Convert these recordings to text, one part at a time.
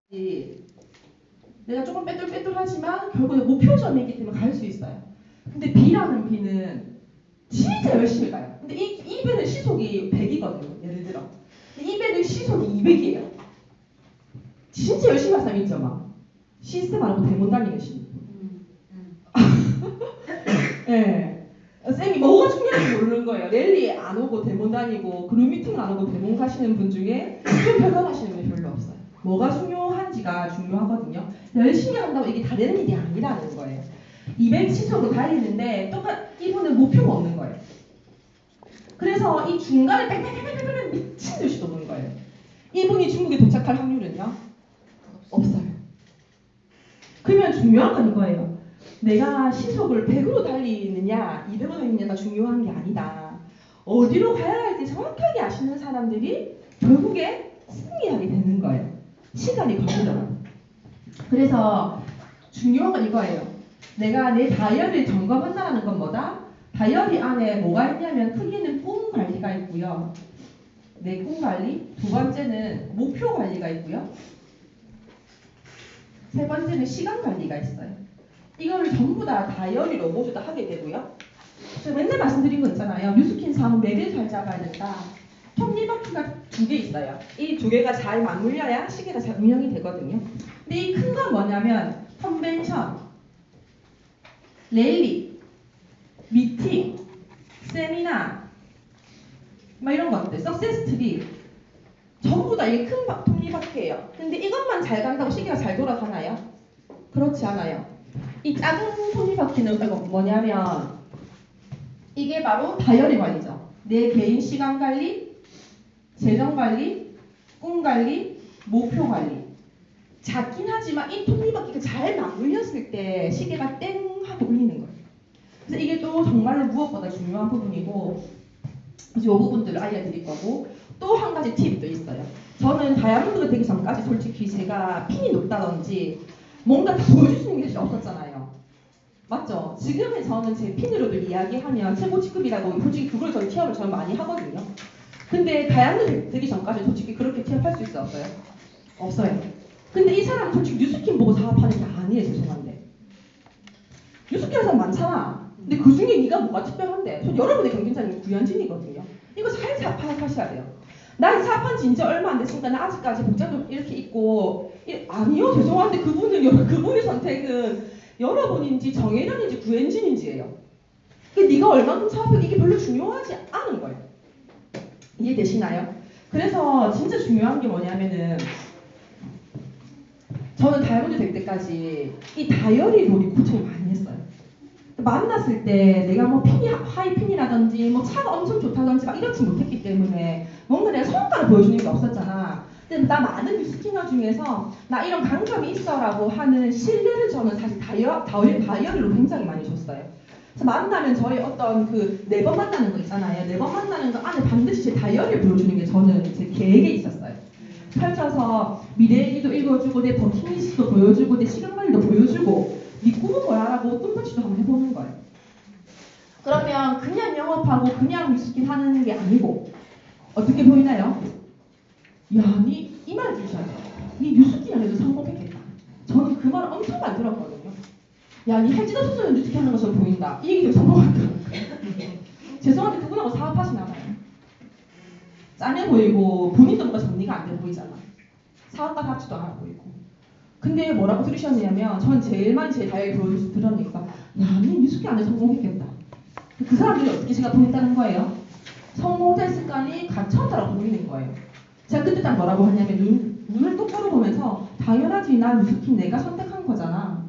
내가 조금 빼뚤빼뚤하지만 결국에 목표점이기 때문에 갈 수 있어요. 근데 B라는 B는 진짜 열심히 가요. 근데 이 배는 시속이 100이거든요. 예를 들어. 근데 이 배는 시속이 200이에요. 진짜 열심히 할 사람 있죠, 막. 시스템 안 하고 대본 달리는 신. 예. 쌤이 뭐가 중요한지 모르는 거예요. 랠리 안 오고 대본 다니고 그룹 미팅 안 오고 대본 가시는 분 중에 좀 별관하시는 분이 별로 없어요. 뭐가 중요한지가 중요하거든요. 열심히 한다고 이게 다 되는 일이 아니라는 거예요. 200 시속으로 달리는데 이분은 목표가 없는 거예요. 그래서 이 중간에 빽빽빽빽빽 미친 듯이 도는 거예요. 이분이 중국에 도착할 확률은요? 없어요. 그러면 중요한 건 이거예요. 내가 시속을 100으로 달리느냐 200으로 달리느냐가 중요한 게 아니다. 어디로 가야 할지 정확하게 아시는 사람들이 결국에 승리하게 되는 거예요. 시간이 걸리더라고요. 그래서 중요한 건 이거예요. 내가 내 다이어리를 점검한다는 건 뭐다? 다이어리 안에 뭐가 있냐면 크게는 꿈 관리가 있고요. 내 꿈 관리. 두 번째는 목표 관리가 있고요. 세 번째는 시간 관리가 있어요. 이거를 전부 다 다이어리로 모두 다 하게 되고요. 제가 맨날 말씀드린 거 있잖아요. 뉴스킨 사업은 매를 잘 잡아야 된다. 톱니바퀴가 2개 있어요. 이 2개가 잘 맞물려야 시계가 잘 운영이 되거든요. 근데 이 큰 건 뭐냐면 컨벤션, 랠리, 미팅, 세미나 막 이런 것들, 석세스 트리 전부 다 이게 큰 톱니바퀴예요. 근데 이것만 잘 간다고 시계가 잘 돌아가나요? 그렇지 않아요. 이 작은 톱니바퀴는 뭐냐면 이게 바로 다이어리 관리죠. 내 개인 시간 관리, 재정 관리, 꿈 관리, 목표 관리. 작긴 하지만 이 톱니바퀴가 잘 맞물렸을 때 시계가 땡 하고 울리는 거예요. 그래서 이게 또 정말로 무엇보다 중요한 부분이고 이 부분들을 알려드릴 거고 또 한 가지 팁도 있어요. 저는 다이아몬드가 되기 전까지 솔직히 제가 핀이 높다든지 뭔가 보여줄 수 있는 게 없었잖아요. 맞죠? 지금의 저는 제 핀으로도 이야기하면 최고 직급이라고 솔직히 그걸 저는 취업을 저는 많이 하거든요. 근데 다이아몬드 되기 전까지 솔직히 그렇게 취업할 수 있었어요? 없어요. 근데 이 사람은 솔직히 뉴스킨 보고 사업하는 게 아니에요. 죄송한데. 뉴스킨 사람 많잖아. 근데 그 중에 네가 뭐가 특별한데? 여러분의 경쟁자는 구현진이거든요. 이거 잘 파악하셔야 돼요. 난 사업한 지 이제 얼마 안 됐으니까 나 아직까지 복장도 이렇게 입고 아니요. 죄송한데 그분의 선택은 여러분인지 정혜련인지 구현진인지예요. 네가 얼만큼 사업해 이게 별로 중요하지 않은 거예요. 이해되시나요? 그래서 진짜 중요한 게 뭐냐면은 저는 다이아몬드 될 때까지 이 다이어리로 리코칭을 많이 했어요. 만났을 때 내가 뭐 핀이 하이핀이라든지 뭐 차가 엄청 좋다든지 막 이렇지 못했기 때문에 뭔가 내가 성과를 보여주는 게 없었잖아. 근데 나 많은 뉴스키너 중에서 나 이런 강점이 있어라고 하는 신뢰를 저는 사실 다이어리로 굉장히 많이 줬어요. 그래서 만나면 저희 어떤 그 4번 만나는 거 있잖아요. 4번 만나는 거 안에 반드시 제 다이어리를 보여주는 게 저는 제 계획에 있었어요. 펼쳐서 미래 얘기도 읽어주고 내 버킷리스트도 보여주고 내 시간관리도 보여주고 네 꿈은 뭐야라고 뚱뚱치도 한번 해보는 거예요. 그러면 그냥 영업하고 그냥 뉴스킨 하는 게 아니고 어떻게 보이나요? 야, 니 이 말 들으셔야 돼. 니 뉴스킨 안 해도 성공했겠다. 저는 그 말을 엄청 많이 들었거든요. 야, 니 할지도 없어서 뉴스킨 하는 것처럼 보인다. 이 얘기도 성공했다. 죄송한데 그분하고 사업하시나 봐요. 짠해 보이고 본인도 뭔가 정리가 안 돼 보이잖아. 사업가 같지도 않아 보이고. 근데 뭐라고 들으셨냐면 전 제일 많이 제 다이어리 보여줘서 들으니까 야, 니 뉴스킨 안에 성공했겠다. 그 사람들이 어떻게 생각했다는 거예요? 성공자 습관이 갖춰졌다고 보이는 거예요. 제가 그때 딱 뭐라고 하냐면 눈을 똑바로 보면서 당연하지 난 뉴스킨 내가 선택한 거잖아.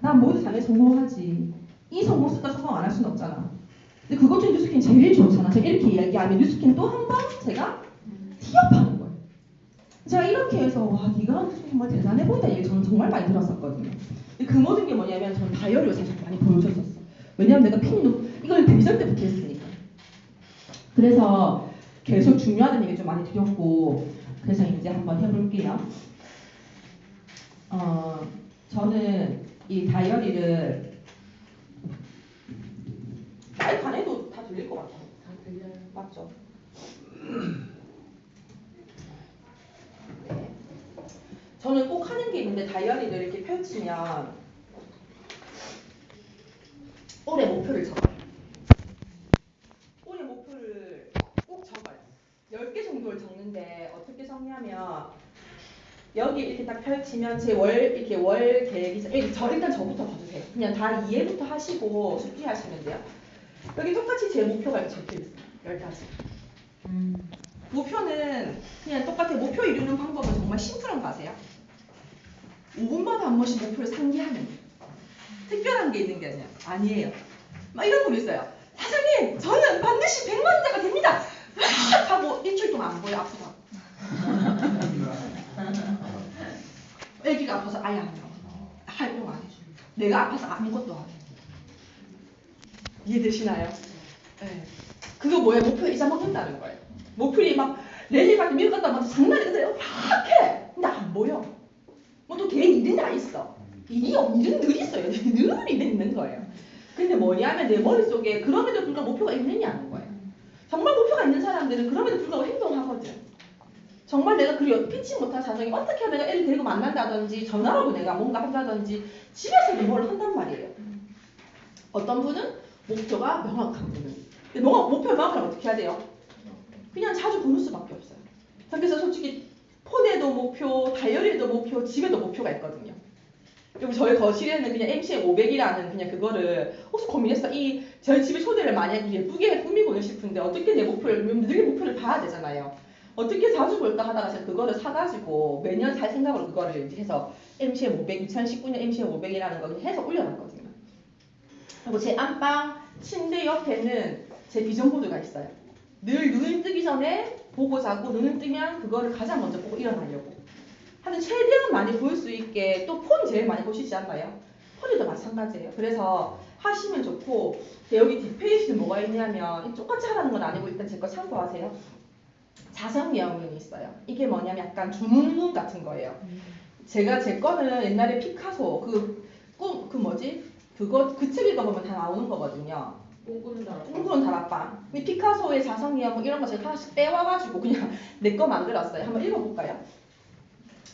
난 모두 당연히 성공하지. 이 성공 습관 성공 안 할 수는 없잖아. 근데 그것 중에 뉴스킨 제일 좋잖아. 제가 이렇게 이야기하면 뉴스킨 또 한 번 제가 티업하는 거예요. 제가 이렇게 해서 와 네가 정말 대단해 보인다 얘기 저는 정말 많이 들었었거든요. 근데 그 모든 게 뭐냐면 저는 다이어리로 사실 많이 보여줬었어. 왜냐면 내가 이걸 데뷔전 때부터 했으니까. 그래서 계속 중요하다는 얘기 좀 많이 드렸고 그래서 이제 한번 해볼게요. 저는 이 다이어리를 말 간해도 다 들릴 것 같아요. 다 들려요. 맞죠? 네. 저는 꼭 꼭 하는 게 있는데 다이어리를 이렇게 펼치면 올해 목표를 적어요. 올해 목표를 꼭 적어요. 10개 정도를 적는데 어떻게 적냐면 여기 이렇게 딱 펼치면 제 이렇게 월 계획이 일단 저부터 봐주세요. 그냥 다 이해부터 하시고 숙지하시면 돼요. 여기 똑같이 제 목표가 이렇게 적혀 있어요. 10가지. 목표는 그냥 똑같아. 목표 이루는 방법은 정말 심플한 거 아세요? 5분마다 한 번씩 목표를 상기하는 거예요. 특별한 게 있는 게 아니에요. 막 이런 분 있어요. 사장님, 저는 반드시 100만원자가 됩니다. 하고 일주일 동안 안 보여, 아프다. 애기가 아파서 아예 안 나와. 활동 안 해줘. 내가 아파서 아무것도 안 해. 이해되시나요? 네. 그거 뭐예요? 목표 잊어먹는다는 거예요. 목표를 막 내일 같은 미국 갔다 와서 장난이 그래요. 막 해. 근데 안 보여. 뭐 또 개인 일은 다 있어. 일은 늘 있어요. 늘 일은 있는 거예요. 근데 뭐냐면 내 머릿속에 그럼에도 불구하고 목표가 있느냐는 거예요. 정말 목표가 있는 사람들은 그럼에도 불구하고 행동하거든. 정말 내가 그리 피치 못한 사정이 어떻게 하면 내가 애를 데리고 만난다든지 전화로 내가 뭔가 한다든지 집에서도 뭘 한단 말이에요. 어떤 분은 목표가 명확한 분은. 근데 목표가 명확하면 어떻게 해야 돼요? 그냥 자주 보는 수밖에 없어요. 그래서 솔직히 폰에도 목표, 다이어리에도 목표, 집에도 목표가 있거든요. 그리고 저희 거실에는 그냥 MCM 500이라는 그냥 그거를 혹시 고민했어. 저희 집에 초대를 만약에 예쁘게 꾸미고는 싶은데 어떻게 내 목표를 봐야 되잖아요. 어떻게 자주 볼까 하다가 제가 그거를 사가지고 매년 살 생각으로 그거를 이제 해서 MCM 500, 2019년 MCM 500이라는 거 해서 올려놨거든요. 그리고 제 안방 침대 옆에는 제 비전보드가 있어요. 늘 눈을 뜨기 전에 보고 자고 눈을 뜨면 그거를 가장 먼저 보고 일어나려고. 하여튼 최대한 많이 볼 수 있게 또 폰 제일 많이 보시지 않나요? 폰에도 마찬가지예요. 그래서 하시면 좋고 여기 뒷페이지는 뭐가 있냐면 똑같이 하라는 건 아니고 일단 제 거 참고하세요. 자성미화문이 있어요. 이게 뭐냐면 약간 주문문 같은 거예요. 제가 제 거는 옛날에 피카소 그 책 읽어보면 다 나오는 거거든요. 꿈꾸는 다락방. 피카소의 자성미화문 이런 거 제가 하나씩 빼와가지고 그냥 내 거 만들었어요. 한번 읽어볼까요?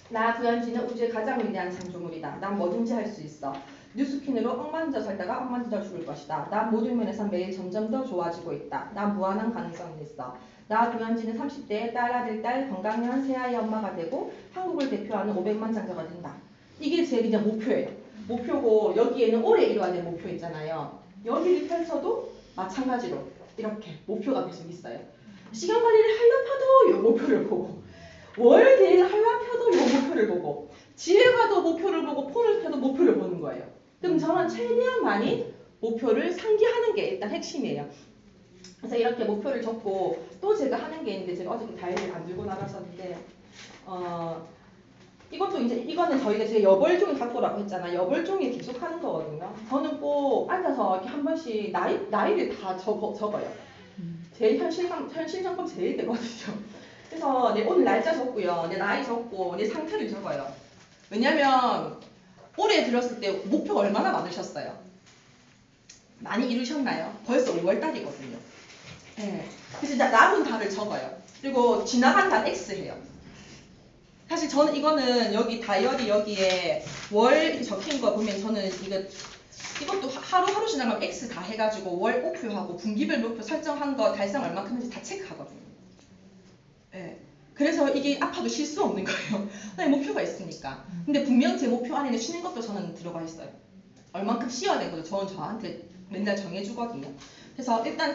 나 구현진은 우주의 가장 위대한 창조물이다. 난 뭐든지 할 수 있어. 뉴스킨으로 억만져 살다가 억만져 죽을 것이다. 난 모든 면에서 매일 점점 더 좋아지고 있다. 난 무한한 가능성이 있어. 나 구현진은 30대에 딸 건강한 새아이 엄마가 되고 한국을 대표하는 500만 장자가 된다. 이게 제 그냥 목표예요. 목표고 여기에는 올해 이루어야 될 목표 있잖아요. 여기를 펼쳐도 마찬가지로 이렇게 목표가 계속 있어요. 시간 관리를 하려면 이 목표를 보고 월 계획을 하려면 이 목표를 보고 집에 가도 목표를 보고 폰을 켜도 목표를 보는 거예요. 그럼 저는 최대한 많이 목표를 상기하는 게 일단 핵심이에요. 그래서 이렇게 목표를 적고 또 제가 하는 게 있는데 제가 어저께 다이어리를 안 들고 나갔었는데 이거는 저희가 제가 여벌종이 갖고라고 했잖아요. 여벌종이 계속 하는 거거든요. 저는 꼭 앉아서 이렇게 한 번씩 나이를 다 적어요. 제일 현실성품 제일 되거든요. 그래서 내 오늘 날짜 적고요. 내 나이 적고 내 상태를 적어요. 왜냐면 올해 들었을 때 목표가 얼마나 많으셨어요? 많이 이루셨나요? 벌써 5월달이거든요. 네. 그래서 남은 달을 적어요. 그리고 지나간 달 X해요. 사실 저는 이거는 여기 다이어리 여기에 월 이렇게 적힌 거 보면 저는 이것도 하루 지나가면 X 다 해가지고 월 목표하고 분기별 목표 설정한 거 달성 얼마큼 했는지 다 체크하거든요. 네. 그래서 이게 아파도 실수 없는 거예요. 목표가 있으니까. 근데 분명 제 목표 안에는 쉬는 것도 저는 들어가 있어요. 얼만큼 쉬어야 되거든요. 저는 저한테 맨날 정해주거든요. 그래서 일단 맨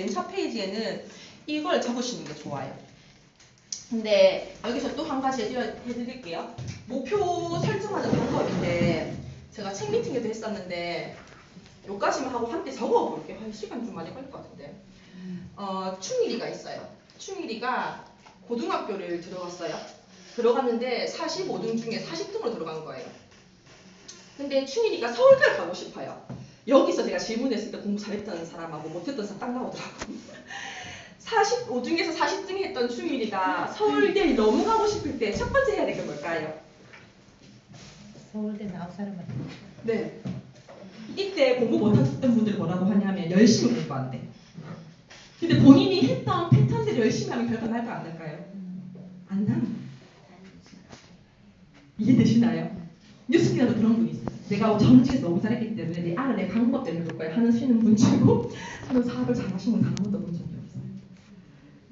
첫 페이지에는 이걸 적으시는 게 좋아요. 근데 여기서 또 한 가지 해드릴게요. 목표 설정하는 방법인데 제가 책 미팅에도 했었는데 여기까지만 하고 한때 적어볼게요. 시간 좀 많이 걸릴 것 같은데. 충일이가 있어요. 충일이가 고등학교를 들어갔어요. 들어갔는데 45등 중에 40등으로 들어간 거예요. 근데 충일이가 서울까지 가고 싶어요. 여기서 제가 질문했을 때 공부 잘했던 사람하고 못했던 사람 딱 나오더라고요. 45중에서 40등 했던 충일이가 서울대에 너무 가고 싶을 때 첫 번째 해야 될 게 뭘까요? 서울대 나온 사람한테. 네. 이때 공부 못했던 분들 뭐라고 하냐면 열심히 공부한대. 근데 본인이 했던 패턴대로 열심히 하면 결과 날까 안 날까요? 안 나요. 이해되시나요? 뉴스키라도 그런 분이 있어요. 내가 정치에서 너무 잘했기 때문에 내 아를 내 방법대로 해볼 거야 하시는 분 치고 저는 사업을 잘하시는 분 한 번도 본 적이 없어요.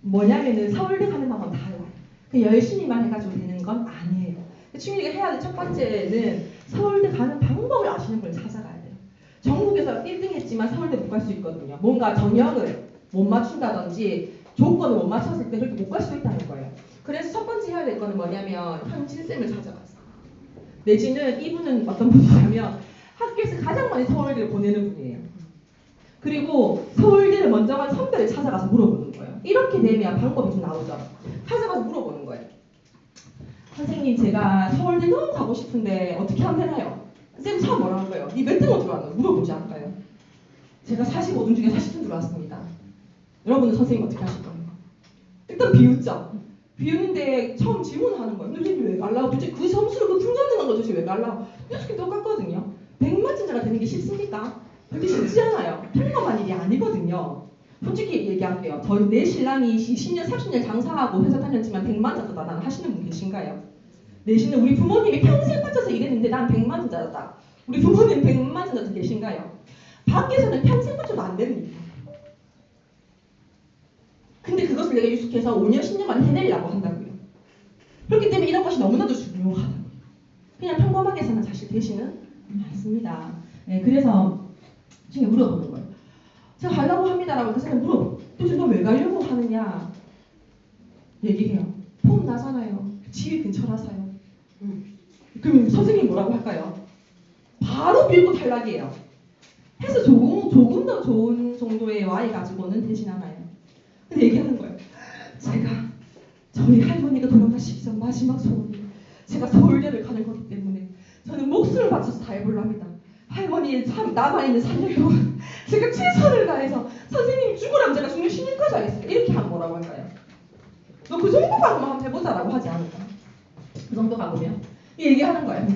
뭐냐면은 서울대 가는 방법은 달라요. 열심히만 해가지고 되는 건 아니에요. 충분히 해야 될 첫 번째는 서울대 가는 방법을 아시는 분을 찾아가야 돼요. 전국에서 1등 했지만 서울대 못 갈 수 있거든요. 뭔가 전형을 못 맞춘다든지 조건을 못 맞췄을 때 그렇게 못 갈 수도 있다는 거예요. 그래서 첫 번째 해야 될 거는 뭐냐면 현진쌤을 찾아가서 내지는 이분은 어떤 분이냐면 학교에서 가장 많이 서울대를 보내는 분이에요. 그리고 서울대를 먼저 간 선배를 찾아가서 물어보는 거예요. 이렇게 되면 방법이 좀 나오죠. 찾아가서 물어보는 거예요. 선생님 제가 서울대 너무 가고 싶은데 어떻게 하면 되나요? 쌤 처음 뭐라 할 거예요? 니 몇 등으로 들어왔나? 물어보지 않을까요? 제가 45등 중에 40등 들어왔습니다. 여러분은 선생님 어떻게 하실 거예요? 일단 비웃죠. 비웃는데 처음 질문하는 거예요. 선생님 왜 갈라고? 도대체 그 점수를 그 불가능한 거 도대체 왜 갈라고? 솔직히 똑같거든요. 100만점자가 되는 게 쉽습니까? 그렇게 쉽지 않아요. 평범한 일이 아니거든요. 솔직히 얘기할게요. 내 신랑이 20년, 30년 장사하고 회사 다녔지만 100만점자다 나는 하시는 분 계신가요? 내지는 우리 부모님이 평생 빠져서 일했는데 난 100만점자다. 우리 부모님 100만점자 계신가요? 밖에서는 평생 빠져도 안 되는 일이에요. 근데 그것을 내가 유숙해서 5년, 10년 만에 해내려고 한다고요. 그렇기 때문에 이런 것이 너무나도 중요하다고요. 그냥 평범하게 사는 사실 되시는 않습니다. 네, 그래서 중에 물어보는 거예요. 제가 가려고 합니다라고 그 사람이 물어봐. 도대체 너 왜 가려고 하느냐? 얘기해요. 폼 나잖아요. 집이 근처라서요. 그럼 선생님 뭐라고 할까요? 바로 밀고 탈락이에요. 해서 조금 더 좋은 정도의 와이 가지고는 되진 않아요. 근데 얘기하는 거예요. 제가 저희 할머니가 돌아가시기 전 마지막 소원이 제가 서울대를 가는 거기 때문에 저는 목숨을 바쳐서 다 해보려 합니다. 할머니의 남아있는 3년 동안 제가 최선을 다해서 선생님이 죽으라면 제가 죽는 신일까지 하겠습니다. 이렇게 하면 뭐라고 할까요? 너 그 정도 각오만 한번 해보자라고 하지 않을까? 그 정도 각오면? 얘기하는 거예요.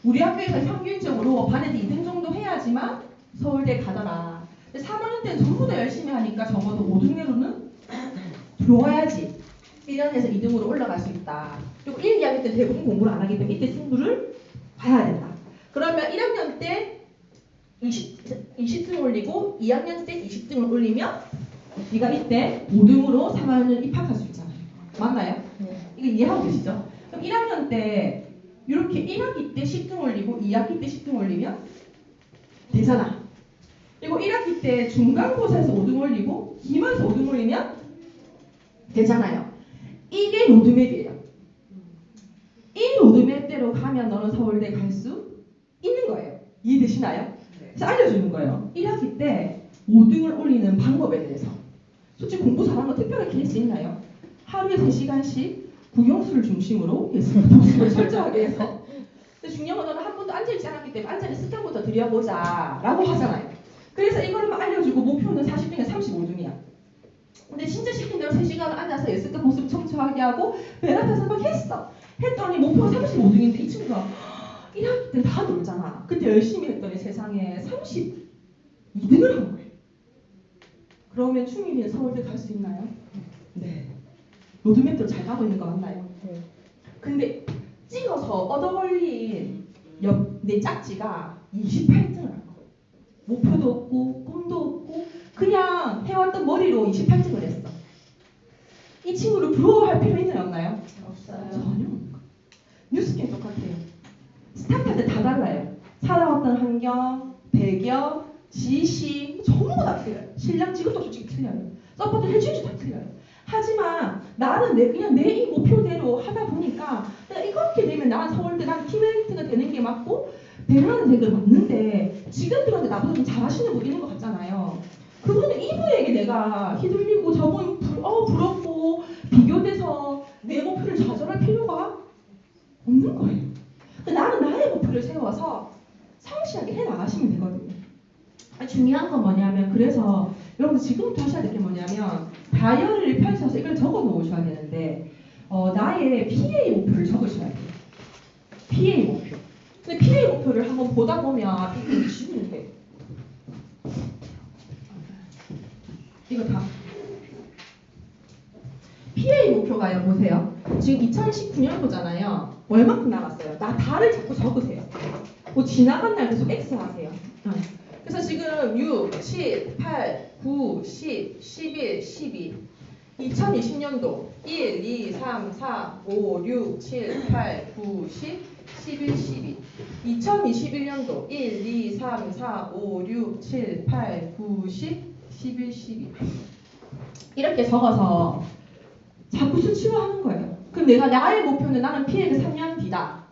우리 학교에서 평균적으로 반에서 2등 정도 해야지만 서울대 가더라. 3학년 때는 전부 다 열심히 하니까 적어도 5등 내로는 들어와야지 1년에서 2등으로 올라갈 수 있다. 그리고 1, 2학년 때 대부분 공부를 안 하기 때문에 이때 승부를 봐야 된다. 그러면 1학년 때 20등 올리고 2학년 때 20등을 올리면 네가 이때 5등으로 3학년 입학할 수 있잖아요. 맞나요? 네. 이거 이해하고 계시죠? 그럼 1학년 때 이렇게 1학기 때 10등 올리고 2학기 때 10등 올리면 되잖아. 그리고 1학기 때 중간고사에서 5등 올리고 기말에서 5등 올리면 되잖아요. 이게 로드맵이에요. 이 로드맵대로 가면 너는 서울대 갈 수 있는 거예요. 이해되시나요? 그래서 알려주는 거예요. 1학기 때 5등을 올리는 방법에 대해서. 솔직히 공부 잘하는 거 특별한 케이스 있나요? 하루에 3시간씩 국영수를 중심으로 복습을 철저하게 해서. 근데 중요한 건 너는 한 번도 앉아있지 않았기 때문에 앉아있는 습관부터 들여보자 라고 하잖아요. 그래서 이거를 알려주고 목표는 40등에 35등이야. 근데 진짜 시킨 대로 3시간 앉아서 예습과 복습 청소하게 하고 맨 앞에서 막 했어. 했더니 목표가 35등인데 이 친구가 1학기 때 다 놀잖아. 그때 열심히 했더니 세상에 32등을 한 거예요. 그러면 충일이는 서울대 갈 수 있나요? 네. 로드맵대로 잘 가고 있는 거 맞나요? 네. 근데 찍어서 얻어걸린 내 짝지가 28등을 한 거예요. 목표도 없고 꿈도 없고 그냥 해왔던 머리로 28등을 했어. 이 친구를 부러워할 필요 있나요? 없나요? 없어요. 전혀 없는 거예요. 뉴스캠 똑같아요. 스타트할 때 다 달라요. 살아왔던 환경, 배경, 지식 전부 다 틀려요. 신랑 직업도 솔직히 틀려요. 서포트 해주지 다 틀려요. 하지만 나는 그냥 내 이 목표대로 하다 보니까 내가 이렇게 되면 난 서울대 난 팀메이트가 되는 게 맞고 배려하는 게 맞는데 지금 들어도 나보다 좀 잘하시는 분 있는 것 같잖아요. 그분은 이분에게 내가 휘둘리고 저분 부럽고 비교돼서 내 목표를 좌절할 필요가 없는 거예요. 나는 나의 목표를 세워서 성실하게 해나가시면 되거든요. 중요한 건 뭐냐면 그래서 여러분 지금부터 하셔야 될 게 뭐냐면 다이어리를 펼쳐서 이걸 적어 놓으셔야 되는데 나의 PA 목표를 적으셔야 돼요. PA 목표. 근데 PA 목표를 한번 보다 보면 이게 지우는 게 이거 다 PA 목표가요. 보세요. 지금 2019년도잖아요. 얼마큼 남았어요? 나 다를 자꾸 적으세요. 뭐 지나간 날 계속 X 하세요. 그래서 지금 6, 7, 8, 9, 10, 11, 12 2020년도 1, 2, 3, 4, 5, 6, 7, 8, 9, 10, 11, 12 2021년도 1, 2, 3, 4, 5, 6, 7, 8, 9, 10, 11, 12 이렇게 적어서 자꾸 수치화하는 거예요. 그럼 내가 나의 목표는 나는 PA가 3년 뒤다.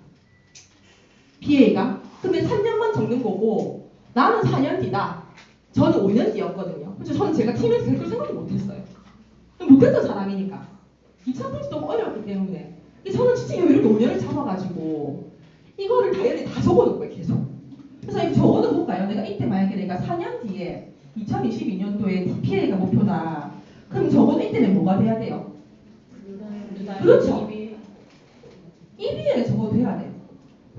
PA가. 근데 3년만 적는 거고 나는 4년 뒤다. 저는 5년 뒤였거든요. 그래서 저는 제가 팀에서 될 걸 생각도 못했어요. 못했던 사람이니까. 2000포인트 너무 어려웠기 때문에. 저는 진짜 이렇게 5년을 잡아가지고 이거를 다이어리 다 적어놓은 거예요. 계속. 그래서 이거 적어도 볼까요? 내가 이때 만약에 내가 4년 뒤에 2022년도에 PA가 목표다. 그럼 적어도 이때는 뭐가 돼야 돼요? 그렇죠. EB에 적어도 돼야 돼요.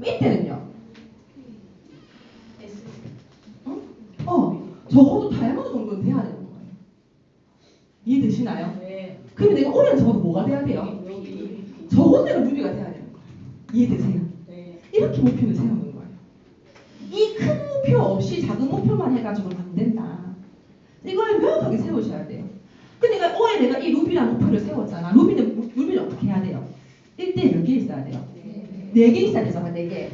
이때는요? 적어도 다이아몬드 정도는 돼야 되는 거예요. 이해되시나요? 네. 그럼 내가 올해는 적어도 뭐가 돼야 돼요? 적은 데는 루비가 돼야 되는 거예요. 이해되세요? 네. 이렇게 목표를 세우는 거예요. 이 큰 목표 없이 작은 목표만 해가지고는 안 된다. 이걸 명확하게 세우셔야 돼요. 근데 올해 내가 이 루비라는 목표를 세웠잖아. 루비는 어떻게 해야 돼요? 1대 몇 개 있어야 돼요? 4개 있어야 되잖아. 4개.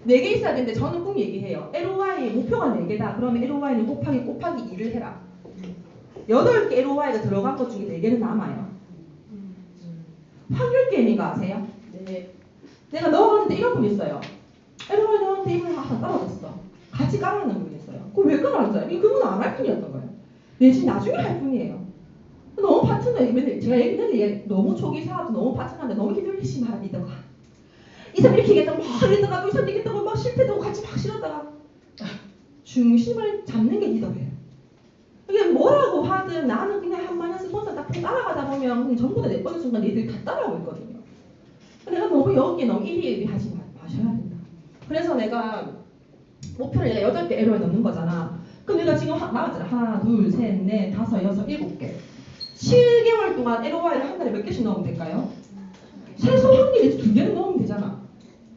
4개 있어야 되는데 저는 꼭 얘기해요. LOI 목표가 4개다. 그러면 LOI는 곱하기 2를 해라. 8개 LOI가 들어간 것 중에 4개는 남아요. 확률 게임인가 아세요? 네. 내가 넣었는데 이런 분 있어요. LOI 넣었는데 이분이 하나 떨어졌어. 같이 깔아놓는 분 있어요. 그럼 왜 깔아앉아요? 그분은 안 할 뿐이었던 거예요. 내신 나중에 할 뿐이에요. 너무 파트너, 제가 얘기했는데 너무 초기 사업도 너무 파트너인데 너무 힘들리시 말이다가 이 사람 이렇게 얘기했다고 막 이러다가 이 사람 얘기했다고 막 실패했다고 같이 막 실었다가 중심을 잡는 게 리더예요. 이게 뭐라고 하든 나는 그냥 한마디 스폰서 딱 따라가다 보면 그냥 전부 다 내꺼는 순간 얘들이 다 따라오고 있거든요. 내가 너무 여기에 너무 일희일비하지 마셔야 된다. 그래서 내가 목표를 내가 8개 LO에 넣는 거잖아. 그럼 내가 지금 나왔잖아. 하나, 둘, 셋, 넷, 다섯, 여섯, 7개. 7개월 동안 LOI를 한 달에 몇 개씩 넣으면 될까요? 최소 한 개에 2개는 넣으면 되잖아.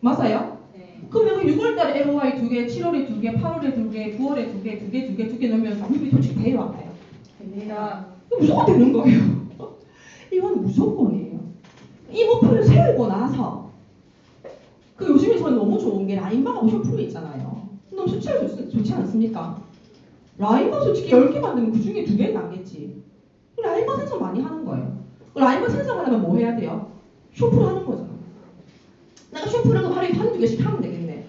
맞아요? 네. 그럼 내가 6월달에 LOI 2개, 7월에 2개, 8월에 2개, 9월에 2개, 2개 넣으면 루비 솔직히 돼요, 안 돼요? 됩니다. 무조건 되는 거예요. 이건 무조건이에요. 이 목표를 세우고 나서 요즘에 저는 너무 좋은 게 라인바가 50% 있잖아요. 너무 수치가 좋지 않습니까? 라인바 솔직히 10개 만들면 그 중에 2개는 남겠지. 라인바 생성 많이 하는 거예요. 라인바 생성하려면 뭐 해야 돼요? 쇼프를 하는 거잖아. 내가 쇼프를 하루에 한두 개씩 하면 되겠네.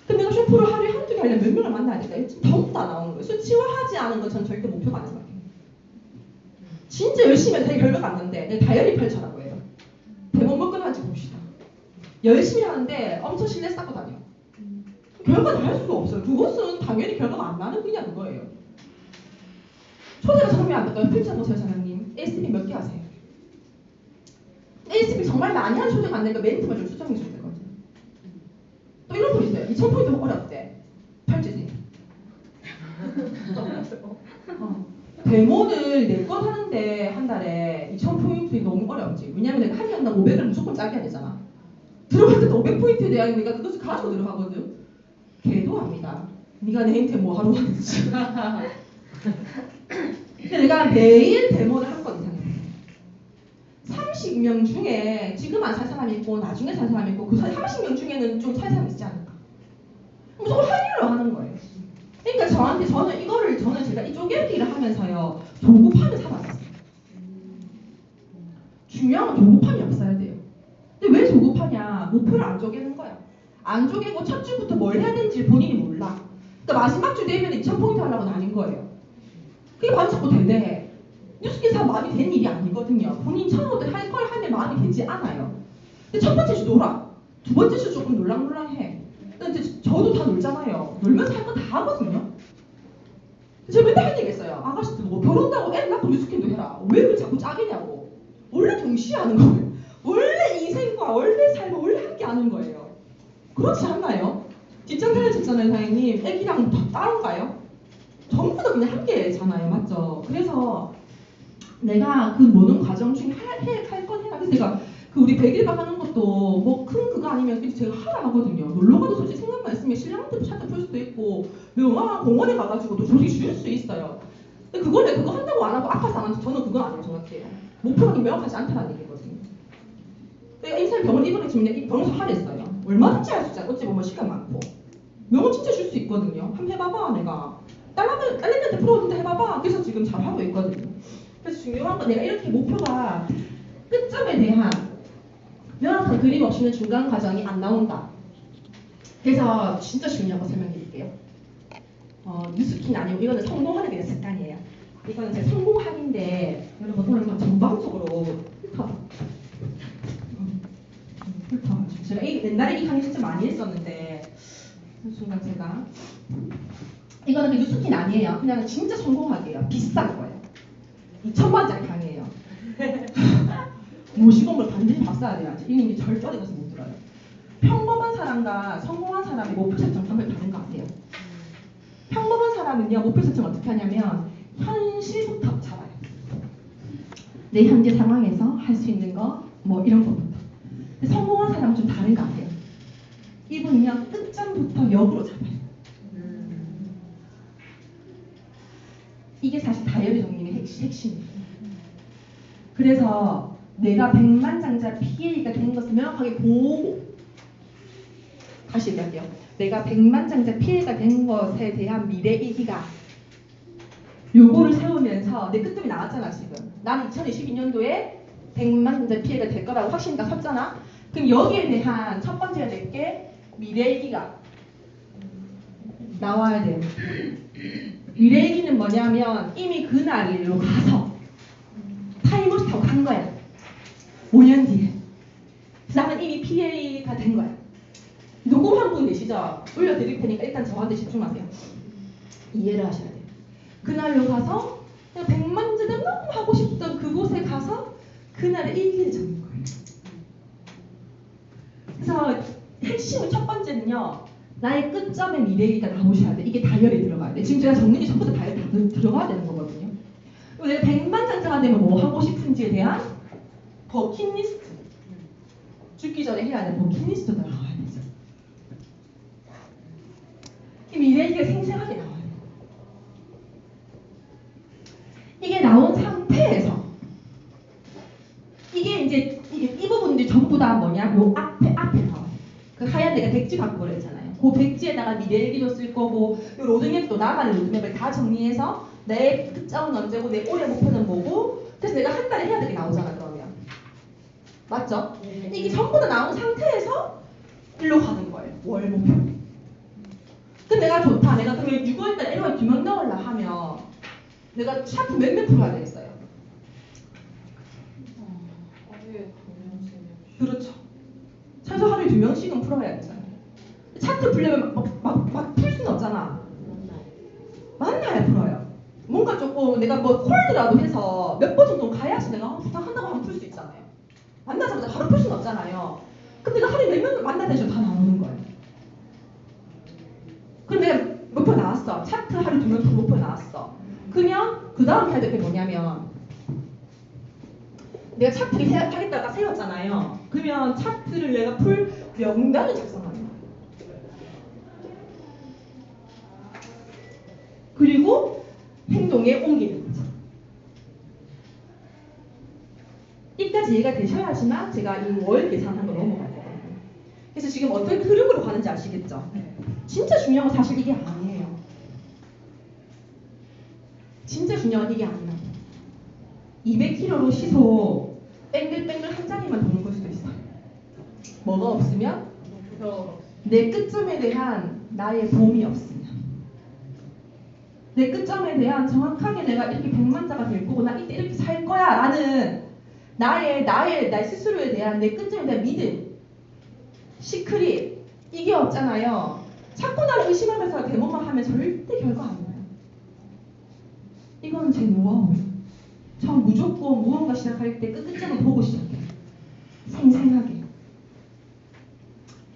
근데 내가 쇼프를 하루에 한두 개 하려면 몇 명을 만나야 될까? 지금 전부 다 나오는 거예요. 수치화하지 않은 건 저는 절대 목표가 안 생각해요. 진짜 열심히 해서 결과가 안 나는데 내 다이어리 펼쳐라고 해요. 대본 몇 건한지 봅시다. 열심히 하는데 엄청 신뢰 쌓고 다녀. 결과는 할 수가 없어요. 그것은 당연히 결과가 안 나는 분야인 거예요. 초대가 정말 안 될까요? 필자 보세요, 사장님. ASP 몇 개 하세요? ASP 정말 많이 한 초대가 안 되니까 멘트만 좀 수정해 줘야 되거든요. 또 이런 분 있어요. 2000포인트 어렵대. 팔찌지. 데모를 4건 하는데 한 달에 2000포인트 너무 어렵지. 왜냐면 내가 한 년당 500을 무조건 짜게 해야 되잖아. 들어갈 때도 500포인트에 대한 내가 그것을 가지고 들어가거든. 걔도 압니다. 네가 내한테 뭐 하러 왔는지. 근데 내가 매일 데모를 한 건 이상해. 30명 중에 지금 안 살 사람이 있고 나중에 살 사람이 있고 그 30명 중에는 좀 살 사람이 있지 않을까. 무조건 확률로 하는 거예요. 그러니까 저는 제가 이 쪼개기를 하면서요. 조급함을 살았어요. 중요한 건 조급함이 없어야 돼요. 근데 왜 조급하냐? 목표를 안 쪼개는 거야. 안 쪼개고 첫 주부터 뭘 해야 되는지 본인이 몰라. 그러니까 마지막 주 되면 2000포인트 하려고는 아닌 거예요. 그게 마음 잡고 된대. 뉴스기사 마음이 된 일이 아니거든요. 본인 처음부터 할 걸 하면 마음이 되지 않아요. 근데 첫 번째 주 놀아. 두 번째 주 조금 놀랑놀랑해. 근데 저도 다 놀잖아요. 놀면서 할 거 다 하거든요. 제가 맨날 한 얘기 했어요. 아가씨들 뭐 결혼도 애 낳고 뉴스캔도 해라. 왜 그걸 자꾸 짜게냐고. 원래 동시에 하는 거예요. 원래 인생과 원래 삶을 원래 함께 하는 거예요. 그렇지 않나요? 직장 다니셨잖아요, 사장님. 애기랑 다 따로가요? 전부 다 그냥 함께잖아요, 맞죠? 그래서 내가 그 모든 과정 중에 할 건 해라. 그래서 내가 그 우리 100일간 하는 것도 뭐 큰 그거 아니면 제가 하라 하거든요. 놀러가도 솔직히 생각만 있으면 신랑한테도 차트 풀 수도 있고 명화 공원에 가가지고도 조리 줄 수 있어요. 근데 그걸 왜 그거 한다고 안 하고 아파서 안 하는지 저는 그건 아니에요. 정확해요. 목표가 명확하지 않다는 얘기거든요. 그러니까 임살 병원 입원해 주면 이 병원에서 하랬어요. 얼마든지 할 수 있잖아요. 어찌 보면 시간 많고. 명은 진짜 줄 수 있거든요. 한번 해봐봐 내가. 딸내미한테 풀어준다 해봐봐. 그래서 지금 잘하고 있거든요. 그래서 중요한 건 내가 이렇게 목표가 끝점에 대한 명확한 그림 없이는 중간 과정이 안 나온다. 그래서 진짜 중요한 거 설명드릴게요. 뉴스킨 아니고 이거는 성공하는 게 습관이에요. 이거는 제 성공학인데 여러분 오늘 전반적으로 훑어. 제가 옛날에 이 강의 진짜 많이 했었는데 순간 제가 이거는 그 뉴스킨 아니에요. 그냥 진짜 성공학이에요. 비싼 거예요. 2,000만짜리 강의예요. 모시공을 반드시 봤어야 돼요. 이미 절대 가서 못 들어요. 평범한 사람과 성공한 사람이 목표 설정 정말 다른 거 아세요? 평범한 사람은요 목표 설정 어떻게 하냐면 현실부터 잡아요. 내 현재 상황에서 할 수 있는 거 뭐 이런 것부터. 근데 성공한 사람은 좀 다른 거 아세요? 이분은요 끝점부터 역으로 잡아요. 이게 사실 다이어리 정리의 핵심이에요. 그래서 내가 백만장자 PA가 된 것을 명확하게 보고 다시 얘기할게요. 내가 백만장자 PA가 된 것에 대한 미래 이기가 요거를 세우면서 내 끝점이 나왔잖아 지금. 나는 2022년도에 백만장자 PA가 될 거라고 확신이 딱 섰잖아. 그럼 여기에 대한 첫 번째가 될 게 미래 이기가 나와야 돼요. 미래 이기는 뭐냐면 이미 그날로 가서 타임머신 타고 간 거야. 5년 뒤에. 나는 이미 PA가 된 거야. 누구 한 분 계시죠? 올려드릴 테니까 일단 저한테 집중하세요. 이해를 하셔야 돼요. 그날로 가서 그냥 100만字는 너무 하고 싶던 그곳에 가서 그날의 일기를 적는 거예요. 그래서 핵심은 첫 번째는요. 나의 끝점의 미래가 나오셔야 돼. 이게 다이어리에 들어가야 돼. 지금 제가 정리이 전부 다 다이어리에 들어가야 되는 거거든요. 그리고 내가 100만 장자가 되면 뭐 하고 싶은지에 대한 버킷리스트. 죽기 전에 해야 되는 버킷리스트가 나와야 되죠. 이 미래가 생생하게 나와요. 이게 나온 상태에서 이게 이제 이 부분들이 전부 다 뭐냐? 요 앞에 나와요. 그 하얀 데가 백지 갖고 그랬잖아요. 그 백지에다가 미래 일기도 쓸 거고 요 로드맵도 나만의 로드맵을 다 정리해서 내 끝점은 언제고 내 올해 목표는 뭐고 그래서 내가 한 달에 해야 되게 나오잖아 그러면. 맞죠? 네. 이게 전부 다 나온 상태에서 일로 가는 거예요. 월 목표. 그럼 내가 좋다. 내가 그러면 6월달에 일월 2명 넣으려 하면 내가 차트 몇몇 풀어야 되겠어요? 그렇죠. 최소 하루에 2명씩은 풀어야 되잖아요. 차트 풀려면 막 풀 수는 없잖아. 만나야 풀어요. 뭔가 조금 내가 뭐 콜드라도 해서 몇 번 정도 가야지 내가 부탁한다고 하면 풀 수 있잖아요. 만나자마자 바로 풀 수는 없잖아요. 근데 내가 하루에 몇 명을 만나야 되죠? 다 나오는 거예요. 그럼 내가 목표 나왔어. 차트 하루 2명 풀 목표 나왔어. 그러면 그 다음 해야 될 게 뭐냐면 내가 차트를 하겠다가 세웠잖아요. 그러면 차트를 내가 풀 명단을 작성하는 거예요. 그리고 행동에 옮기는 거죠. 이까지 이해가 되셔야지만 제가 이 월 계산한 거 넘어갈 거거든요. 그래서 지금 어떤 흐름으로 가는지 아시겠죠? 진짜 중요한 건 사실 이게 아니에요. 진짜 중요한 건 이게 아니에요. 200km로 시속 뱅글뱅글 한 자리만 도는 걸 수도 있어요. 뭐가 없으면? 내 끝점에 대한 나의 봄이 없으면. 내 끝점에 대한 정확하게 내가 이렇게 100만자가 될 거고 나 이때 이렇게 살 거야 라는 나의 스스로에 대한 내 끝점에 대한 믿음, 시크릿 이게 없잖아요. 자꾸 나를 의심하면서 대모만 하면 절대 결과 안 나요. 이거는 제 노하우예요. 전 무조건 무언가 시작할 때 끝점을 보고 시작해요. 생생하게.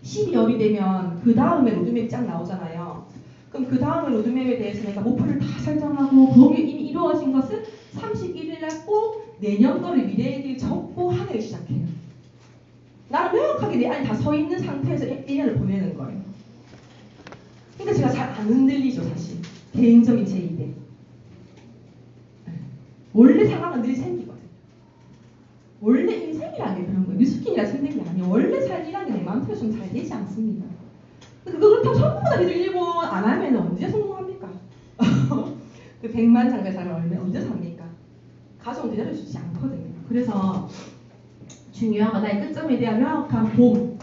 12월이 되면 그 다음에 로드맵이 쫙 나오잖아요. 그럼 그 다음에 로드맵에 대해서 내가 목표를 다 설정하고 그게 이미 이루어진 것은 31일 날 꼭 내년 거를 미래 얘기를 적고 하기를 시작해요. 나는 명확하게 내 안에 다 서 있는 상태에서 1년을 보내는 거예요. 그러니까 제가 잘 안 흔들리죠, 사실. 개인적인 제 입에. 원래 상황은 늘 생기거든요. 원래 인생이라는 게 그런 거예요. 뉴스킨이라 생긴 게 아니에요. 원래 삶이라는 게 내 마음대로 좀 잘 되지 않습니다. 그렇다고 전부 다 계속 일본 안 하면 언제 성공합니까? 그 100만 장자의 삶을 언제 삽니까? 가족은 기다려주지 않거든요. 그래서 중요한 건 나의 끝점에 대한 명확한 봄.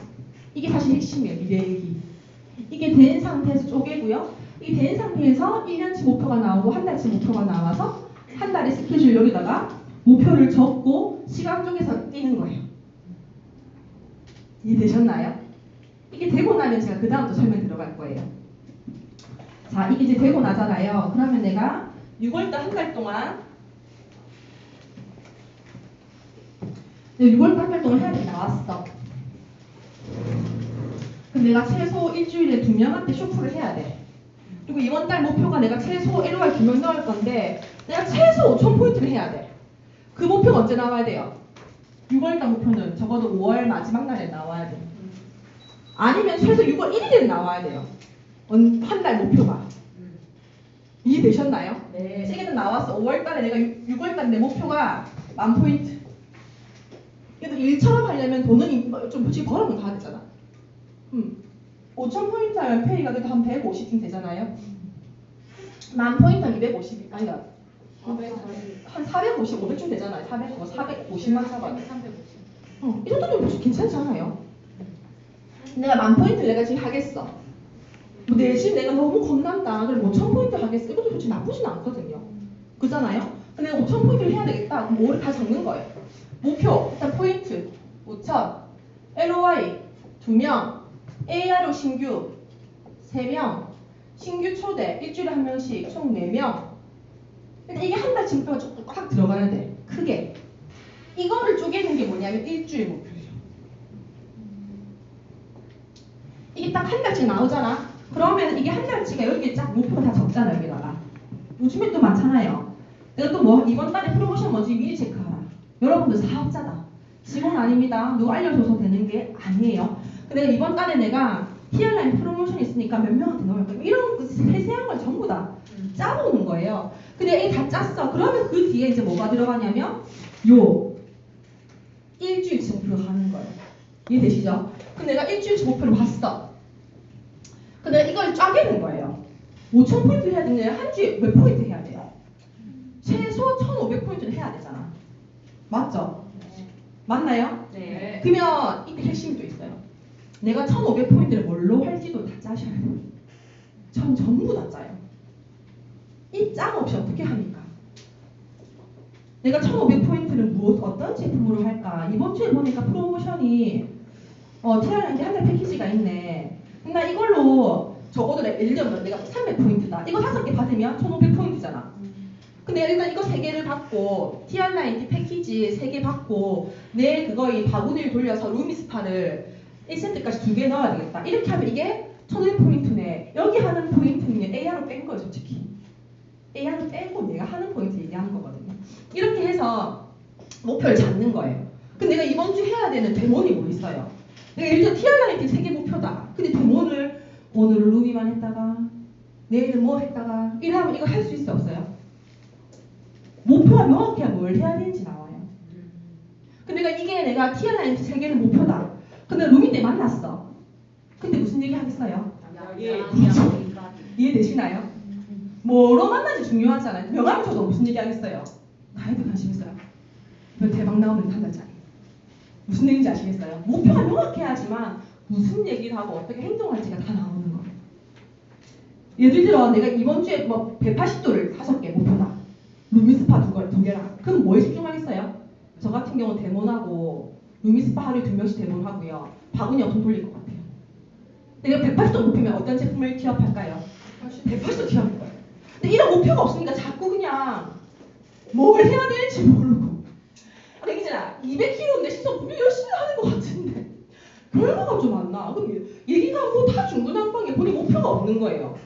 이게 사실 핵심이에요. 미래일기. 이게 된 상태에서 쪼개고요. 이게 된 상태에서 1년치 목표가 나오고 한 달치 목표가 나와서 한 달의 스케줄 여기다가 목표를 적고 시간 쪽에서 뛰는 거예요. 이해되셨나요? 이게 되고 나면 제가 그 다음 또 설명 들어갈 거예요. 자, 이게 이제 되고 나잖아요. 그러면 내가 6월달 한 달 동안 6월달 한 달 동안 해야 돼 나왔어. 그럼 내가 최소 일주일에 2명한테 쇼프를 해야 돼. 그리고 이번 달 목표가 내가 최소 LOI 2명 넣을 건데 내가 최소 5,000포인트를 해야 돼. 그 목표가 언제 나와야 돼요? 6월달 목표는 적어도 5월 마지막 날에 나와야 돼. 아니면 최소 6월 1일에 나와야 돼요. 한 달 목표가. 이해되셨나요? 네. 시계는 나왔어. 5월달에 내가 6월달에 내 목표가 10,000포인트. 그래도 일처럼 하려면 돈은 좀 솔직히 벌어는 가야 되잖아. 5,000포인트 하면 페이가 그래도 한 150쯤 되잖아요. 10,000포인트 250, 아니다. 한 450, 500쯤 되잖아요. 450만 잡아도. 이 정도면 괜찮잖아요. 내가 10,000포인트 내가 지금 하겠어. 뭐 내심 내가 너무 겁난다. 그럼 5,000포인트 하겠어. 이것도 솔직히 나쁘진 않거든요. 그잖아요? 근데 5,000포인트를 해야 되겠다. 그럼 뭐를 다 적는 거예요. 목표, 일단 포인트 5,000, LOI 2명, ARO 신규 3명, 신규 초대 일주일에 1명씩 총 4명. 근데 이게 한 달치 목표가 조금 꽉 들어가야 돼. 크게. 이거를 쪼개는 게 뭐냐면 일주일 목표예요. 이게 딱 한 달치 나오잖아. 그러면 이게 한 달치가 여기에 쫙 목표가 다 적잖아 여기다가. 요즘에 또 많잖아요. 내가 또 뭐 이번 달에 프로모션 뭔지 미리 체크하라. 여러분들 사업자다. 직원 아닙니다. 누가 알려줘서 되는 게 아니에요. 근데 이번 달에 내가 히얼라인 프로모션 있으니까 몇 명한테 넣을 거야. 이런 그 세세한 걸 전부 다 짜보는 거예요. 근데 이게 다 짰어. 그러면 그 뒤에 이제 뭐가 들어가냐면 요 일주일치 목표를 하는 거예요. 이해되시죠? 근데 내가 일주일치 목표를 봤어. 근데 이걸 짜게는 거예요. 5,000포인트 해야 되는데 한 주에 몇 포인트 해야 돼요? 최소 1,500포인트는 해야 되잖아. 맞죠? 네. 맞나요? 네. 그러면 이때 핵심이 또 있어요. 내가 1,500포인트를 뭘로 할지도 다 짜셔야 돼요. 전 전부 다 짜요. 이 짬 없이 어떻게 합니까? 내가 1,500포인트를 어떤 제품으로 할까? 이번 주에 보니까 프로모션이 TRNG 한 달 패키지가 있네. 나 이걸로 적어도 예를 들면 내가 300포인트다. 이거 5개 받으면 1,500포인트잖아. 근데 일단 이거 3개를 받고 TR9 패키지 3개 받고 내 그거 이 바구니를 돌려서 루미스파를 1센트까지 2개 넣어야 되겠다. 이렇게 하면 이게 1,500포인트네. 여기 하는 포인트는 AR로 뺀 거예요, 솔직히. AR로 빼고 내가 하는 포인트 얘기하는 거거든요. 이렇게 해서 목표를 잡는 거예요. 근데 내가 이번 주 해야 되는 데몬이 뭐 있어요? 내가 예를 들어 TR9 3개 목표다. 근데 데몬을 오늘은 루미만 했다가 내일은 뭐 했다가 이러면 이거 할 수 있어 없어요? 목표가 명확해야 뭘 해야 되는지 나와요. 근데 내가 TR9 3개는 목표다. 근데 루미 때 만났어. 근데 무슨 얘기 하겠어요? 이해되시나요? 뭐로 만나지 중요하잖아요. 명함을 줘도 무슨 얘기 하겠어요? 가이드 관심 있어요. 이번 대박 나오면 한 달짜리. 무슨 얘기인지 아시겠어요? 목표가 명확해야지만 무슨 얘기를 하고 어떻게 행동할지가 다 나오는 거예요. 예를 들어 내가 이번 주에 뭐 180도를 5개 목표다. 루미스파 2개랑. 그럼 뭐에 집중하겠어요? 저 같은 경우 데몬하고 루미스파 하루에 2명씩 데몬하고요. 바구니 엄청 돌릴 것 같아요. 내가 180도 목표면 어떤 제품을 취업할까요? 180도 취업할 거예요. 근데 이런 목표가 없으니까 자꾸 그냥 뭘 해야 될지 모르고. 얘기잖아. 200kg인데 시선 분명 열심히 하는 것 같은데 결과가 좀 안 나. 그럼 얘기가 뭐 다 중구난방에 본인 목표가 없는 거예요.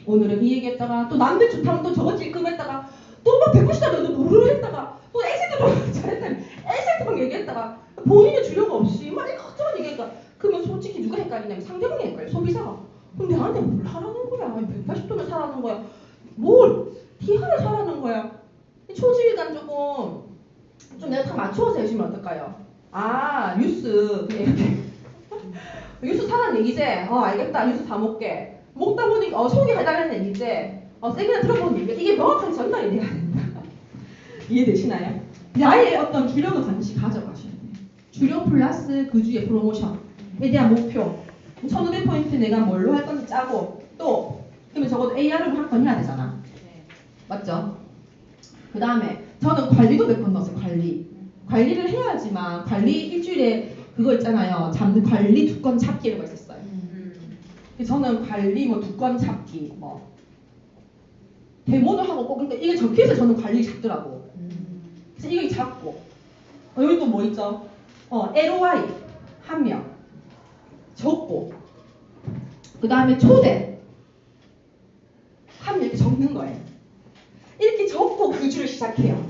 오늘은 이 얘기했다가 또 남들 좋다면 또 저거 찔끔했다가 또 막 190다면 노르르 했다가 또 에이센트 막 잘했다면 에이센트 막 얘기했다가 본인의 주력 없이 막 이것저것 얘기하니까 그러면 솔직히 누가 헷갈리냐면 상대방이 헷갈려. 소비자가. 그럼 내한테 뭘 하라는 거야? 180도를 사라는 거야? 뭘 T하를 사라는 거야? 초지일관 조금 좀 내가 다 맞추어서 해주면 어떨까요? 아 뉴스 이렇게 뉴스 사라는 얘기지? 알겠다. 뉴스 다 먹게. 먹다 보니까 소개해달라는 얘기지? 세미나 들어보는 얘기. 이게 명확하게 전달이 돼야 된다. 이해되시나요? 나의 어떤 주력을 반드시 가져가셔야 돼요. 주력 플러스 그 주의 프로모션에 대한 목표. 1500포인트 내가 뭘로 할 건지 짜고 또 그러면 적어도 AR을 한 건 해야 되잖아. 맞죠? 그 다음에 저는 관리도 몇 번 넣었어요. 관리를 해야지만 관리 일주일에 그거 있잖아요. 잡는 관리 2건 잡기 이런 거 있었어요. 저는 관리 뭐 2건 잡기 뭐 데모도 하고 꼭 근데 이게 적혀서 저는 관리 잡더라고. 그래서 이거 잡고 여기 또 뭐 있죠? LOI 한 명 적고 그 다음에 초대 한 명 이렇게 적는 거예요. 이렇게 적고 그 주를 시작해요.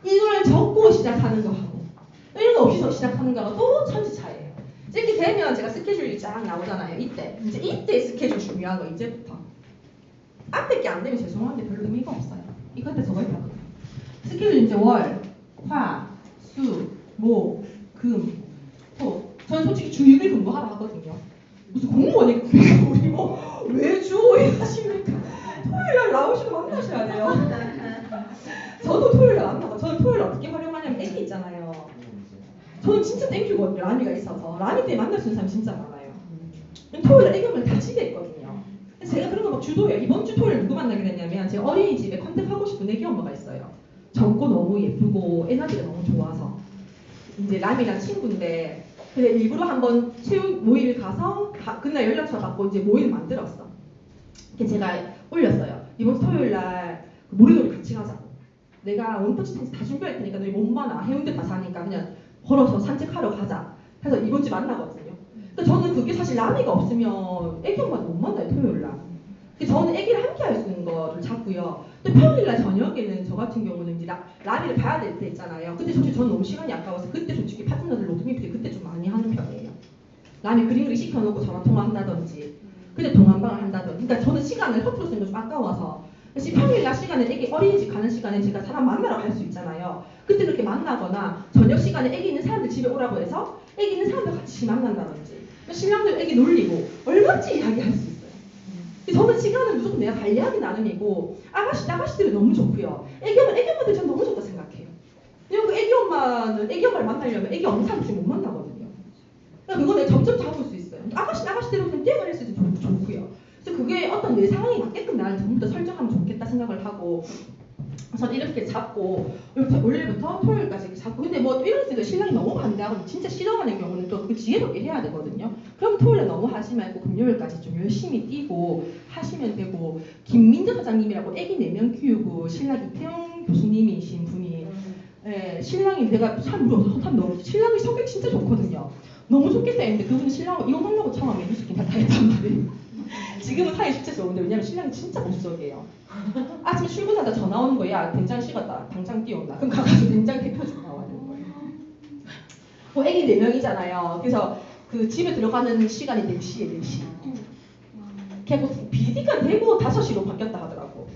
이걸 적고 시작하는 거하고 이런 거 없이서 시작하는 거가 또 천지 차이예요. 이렇게 되면 제가 스케줄이 쫙 나오잖아요. 이때 스케줄 중요한 거 이제부터 앞에 게 안 되면 죄송한데 별로 의미가 없어요. 이거 저거 있다고요. 스케줄 이제 월, 화, 수, 목, 금, 토. 저는 솔직히 주 6일 근무하라 하거든요. 무슨 공무원이 우리 뭐 왜 주 5일 하십니까? 토요일날 나오시고 만나셔야 돼요. 저도 토요일날 안 나가. 저는 토요일 어떻게 활용하냐면 애기 있잖아요. 저는 진짜 땡큐거든요. 라미가 있어서. 라미 때문에 만날 수 있는 사람이 진짜 많아요. 토요일날 애기들 다 집에 있거든요. 제가 그런 거 막 주도해요. 이번 주 토요일 누구 만나게 됐냐면 제 어린이집에 컨택하고 싶은 애기 엄마가 있어요. 젊고 너무 예쁘고 에너지가 너무 좋아서 이제 라미랑 친구인데 그래 일부러 한번 체육 모임을 가서 그날 연락처 받고 이제 모임을 만들었어. 제가 올렸어요. 이번 토요일날 모래놀이 같이 가자고. 내가 원터치 텐스 다 준비할 테니까 너희 못 만나. 해운대 다 사니까 그냥 걸어서 산책하러 가자. 해서 이번 주 만나거든요. 근데 저는 그게 사실 라미가 없으면 애기 엄마도 못 만나요. 토요일날. 저는 애기를 함께 할 수 있는 거를 잡고요. 또 평일날 저녁에는 저 같은 경우는 이제 라미를 봐야 될 때 있잖아요. 근데 솔직히 저는 너무 시간이 아까워서 그때 솔직히 파트너들 로드미프리 그때 좀 많이 하는 편이에요. 라미 그림 그리 시켜놓고 전화 통화한다든지 근데 동안방을 한다든지 그러니까 저는 시간을 허투루 쓰는 거 좀 아까워서 평일날 시간에 애기 어린이집 가는 시간에 제가 사람 만나러 갈 수 있잖아요. 그때 그렇게 만나거나 저녁 시간에 애기 있는 사람들 집에 오라고 해서 애기 있는 사람들 같이 만난다든지 신랑들 애기 놀리고 얼마든지 이야기할 수 있어요. 저는 시간은 무조건 내가 관리하기 나름이고 아가씨들이 너무 좋고요. 애기엄마들 전 너무 좋다 생각해요. 왜냐면 그 애기엄마는 애기엄마를 만나려면 애기 없는 사람 못 만나거든요. 그러니까 그거 내가 점점 잡을 수 있어요. 아가씨들은 그냥 뛰어다닐 수도 좋고요. 그래서 그게 어떤 내 상황에 맞게끔 나를 전부 다 설정하면 좋겠다 생각을 하고 저는 이렇게 잡고 월요일부터 토요일까지 이렇게 잡고 근데 뭐 이런 식으로 신랑이 너무 반대하고 진짜 싫어하는 경우는 또 그 지혜롭게 해야 되거든요. 그럼 토요일에 너무 하지 말고 금요일까지 좀 열심히 뛰고 하시면 되고 김민재 사장님이라고 애기 4명 키우고 신랑 이태영 교수님이신 분이 신랑이 내가 참 너무 신랑이 성격 진짜 좋거든요. 너무 좋겠다 했는데 그분은 신랑하고 이혼하려고 처음에 미숙긴 다 했단 말이에요. 지금은 사이 진짜 좋은데 왜냐면 신랑이 진짜 보수적이에요. 아침에 출근하다 전화 오는 거야. 야, 된장 식었다. 당장 뛰어온다. 그럼 가가지고 된장 대표 좀 나와야 되는 거예요. 뭐 애기 4명이잖아요. 그래서 그 집에 들어가는 시간이 4시에 4시. 걔고 비디가 되고 5시로 바뀌었다 하더라고.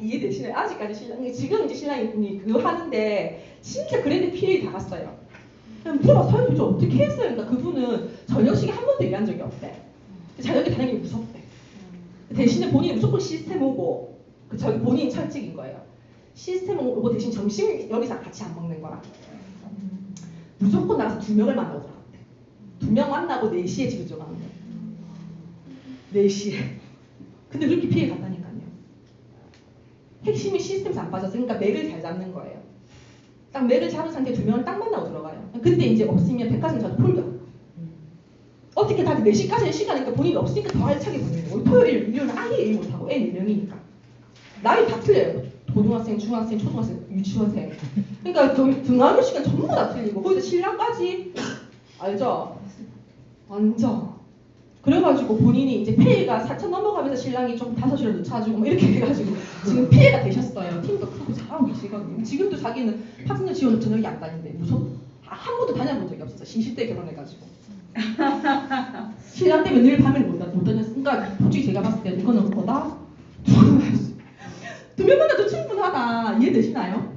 이해되시나요? 아직까지 신랑이 지금 이제 신랑이 그거 하는데 진짜 그래도 필이 다 갔어요. 그럼 물어봐 사연이 좀 어떻게 했어요? 그러니까 그분은 저녁 시간 한 번도 일한 적이 없대. 저녁에 다니는 게 무섭대. 대신에 본인이 무조건 시스템 오고 저기 본인 철칙인 거예요. 시스템 오고 대신 점심 여기서 같이 안 먹는 거라. 무조건 나가서 2명을 만나고 들어갔대. 2명 만나고 4시에 집에 들어가는데 4시에. 근데 그렇게 피해 갔다니까요. 핵심이 시스템에서 안 빠져서 그러니까 맥을 잘 잡는 거예요. 딱 맥을 잡은 상태에 2명을 딱 만나고 들어가요. 근데 이제 없으면 백화점 가서 폴겨. 어떻게 다들 4시까지의 시간이니까 본인이 없으니까 더 알차게 보내는 거예요. 토요일, 일요일은 아예 일 못하고 애 4명이니까. 나이 다 틀려요. 고등학생, 중학생, 초등학생, 유치원생. 그러니까 등하교 시간 전부 다 틀리고 거기서 신랑까지 알죠? 완전. 그래가지고 본인이 이제 피해가 4천 넘어가면서 신랑이 좀 5시를 늦춰주고 뭐 이렇게 해가지고 지금 피해가 되셨어요. 팀도 크고 잘하고 계시거든요. 지금도 자기는 파트너 지원을 저녁에 안 다니는데 한 번도 다녀본 적이 없었어. 20대 결혼해가지고. 신랑 때문에 늘 밤에 못 다녔으니까 그러니까 솔직히 제가 봤을 때 이거는 뭐다? 두 명 만나도 충분하다. 이해되시나요?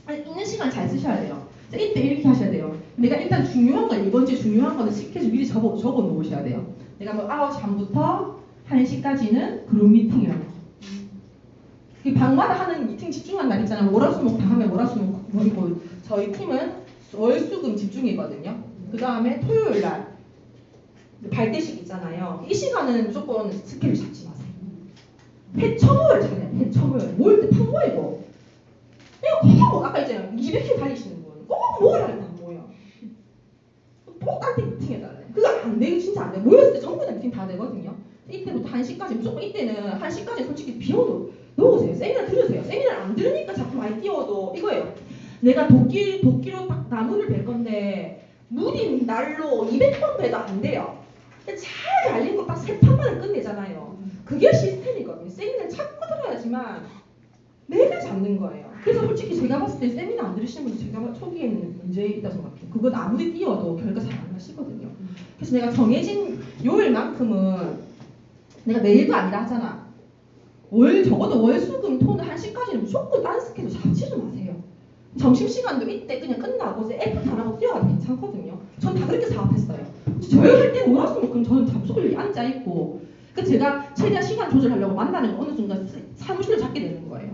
아니, 있는 시간 잘 쓰셔야 돼요. 이때 이렇게 하셔야 돼요. 내가 일단 중요한 거, 이번 주에 중요한 거는 스케줄 미리 적어 놓으셔야 돼요. 내가 뭐 9시 반부터 1시까지는 그룹 미팅이라고. 방마다 하는 미팅 집중한 날 있잖아요. 월화수목 다 하면 월화수목이고 저희 팀은 월수금 집중이거든요. 그 다음에 토요일 날 발대식 있잖아요. 이 시간은 무조건 스케줄 잡지 마세요. 회초모를 잘해요. 회초모를 모일 때 팍 모이고 이거 꼭 아까 있잖아요. 200km 달리시는 분 꼭 모이라고 안 모여. 꼭 딴 때 미팅해달래. 그거 안 돼. 진짜 안 돼. 모였을 때 전부 다 미팅 다 되거든요. 이때부터 1시까지 무조건 이때는 1시까지 솔직히 비워도 놓으세요. 세미나 들으세요. 세미나를 안 들으니까 자꾸 많이 띄워도 이거예요. 내가 도끼로 딱 나무를 벨 건데 무딘 날로 200번 배도 안 돼요. 잘 달린 거 딱 3판만은 끝내잖아요. 그게 시스템이거든요. 세미나는 자꾸 들어야지만 매일 잡는 거예요. 그래서 솔직히 제가 봤을 때 세미나 안 들으시는 분들 제가 초기에는 문제 있다고 생각해요. 그건 아무리 띄워도 결과 잘 안 나시거든요. 그래서 내가 정해진 요일만큼은 내가 매일도 아니라 하잖아. 적어도 월수금 토는 1시까지는 무조건 다른 스케줄 잡지를 마세요. 점심시간도 이때 그냥 끝나고 애프터 안 하고 뛰어가도 괜찮거든요. 전 다 그렇게 사업했어요. 저희 할 때는 월화수목금 저는 다 무조건 여기 앉아있고 제가 최대한 시간 조절하려고 만나는 어느 순간 사무실을 잡게 되는 거예요.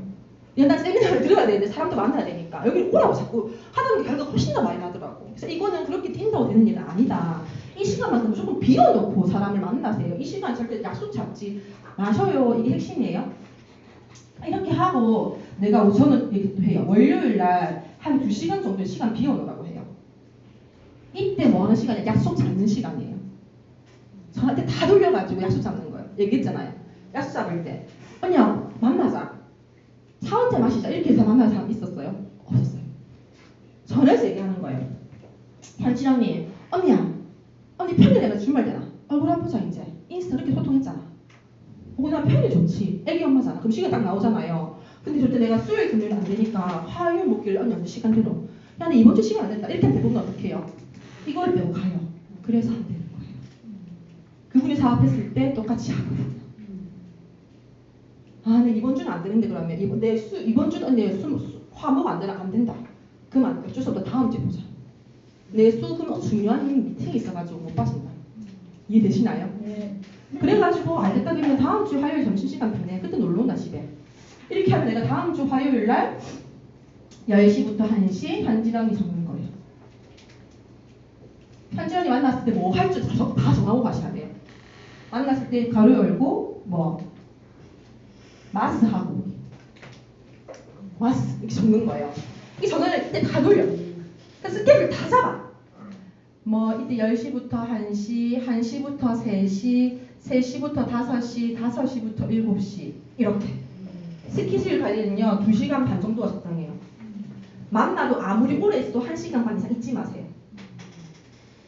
난 세미나를 들어야 되는데 사람도 만나야 되니까 여기 오라고 자꾸 하다 보니 결과가 훨씬 더 많이 나더라고. 그래서 이거는 그렇게 뛴다고 되는 일은 아니다. 이 시간만큼 무조건 비워놓고 사람을 만나세요. 이 시간 절대 약속 잡지 마셔요. 이게 핵심이에요. 이렇게 하고 저는 얘기도 해요. 월요일 날 한 2시간 정도의 시간 비워놓으라고 해요. 이때 뭐 하는 시간이야? 약속 잡는 시간이에요. 저한테 다 돌려가지고 약속 잡는 거예요. 얘기했잖아요. 약속 잡을 때 언니야 만나자. 차 한잔 마시자. 이렇게 해서 만나는 사람 있었어요? 없었어요. 전화해서 얘기하는 거예요. 현진언니 언니야 언니 편히 내가 주말 되나? 얼굴 한번 보자 이제. 인스타 그렇게 소통했잖아. 난 편히 좋지. 애기 엄마잖아. 그럼 시간 딱 나오잖아요. 근데 절대 내가 수요일 금요일 안 되니까 화요일 목요일 언니 언제 시간대로 야 근데 이번 주 시간 안 된다. 이렇게 하면 대부분 어떻게 해요? 이걸 배우고 가요. 그래서 안 되는 거예요. 그분이 사업했을 때 똑같이 하거든요. 네 이번 주는 안 되는데 그러면 이번 주는 언니 화목 안 된다. 그럼 어쩔 수 없다. 다음 주에 보자. 내 수금 중요한 미팅이 있어가지고 못 빠진다. 이해되시나요? 네. 그래가지고 알겠다 그러면 다음 주 화요일 점심시간 되네. 그때 놀러 온다 집에. 이렇게 하면 내가 다음 주 화요일 날 10시부터 1시 현진언니 적는 거예요. 현진언니 만났을 때 뭐 할 줄 다 정하고 가셔야 돼요. 만났을 때 가로 열고 마스하고 마스 이렇게 적는 거예요. 이 전화를 이때 다 돌려. 그러니까 스케줄 다 잡아. 이때 10시부터 1시, 1시부터 3시, 3시부터 5시, 5시부터 7시 이렇게. 스케줄 관리는요 2시간 반 정도가 적당해요. 만나도 아무리 오래 있어도 1시간 반 이상 잊지 마세요.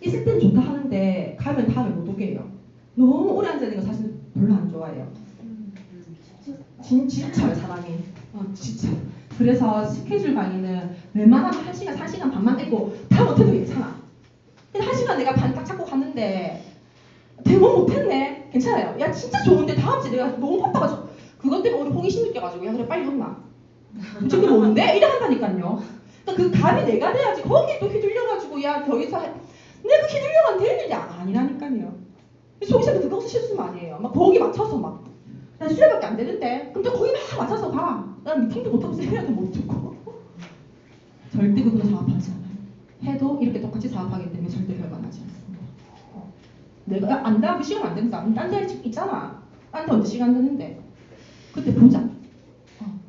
있을 땐 좋다 하는데 가면 다음에 못 오게 해요. 너무 오래 앉아있는 거 사실 별로 안 좋아해요. 지쳐요 사람이. 진짜. 그래서 스케줄 강의는 웬만하면 1시간, 1시간 반만 떼고 다 못해도 괜찮아. 근데 1시간 내가 반 딱 잡고 갔는데 대본 못했네. 괜찮아요. 야 진짜 좋은데 다음 주에 내가 너무 바빠가지고 그것 때문에 우리 호기심 느껴가지고 야 그래 빨리 혼나. 저게 뭔데? 이래 한다니까요. 그러니까 그 감이 내가 돼야지 거기 또 휘둘려가지고 야 거기서 내가 휘둘려가면 될 일이 아니라니까요. 속이사도 그거 실수는 아니에요. 막 거기 맞춰서 난 수레밖에 안 되는데 그럼 또 거기 막 맞춰서 가. 난 미팅도 못하고 세미나도 못 듣고 절대 그걸로 사업하지 않아요. 해도 이렇게 똑같이 사업하기 때문에 절대 결과 나지 않습니다. 내가 안다 그 시간 안 된다. 딴 데 있잖아. 딴 데 언제 시간 되는데 그때 보자.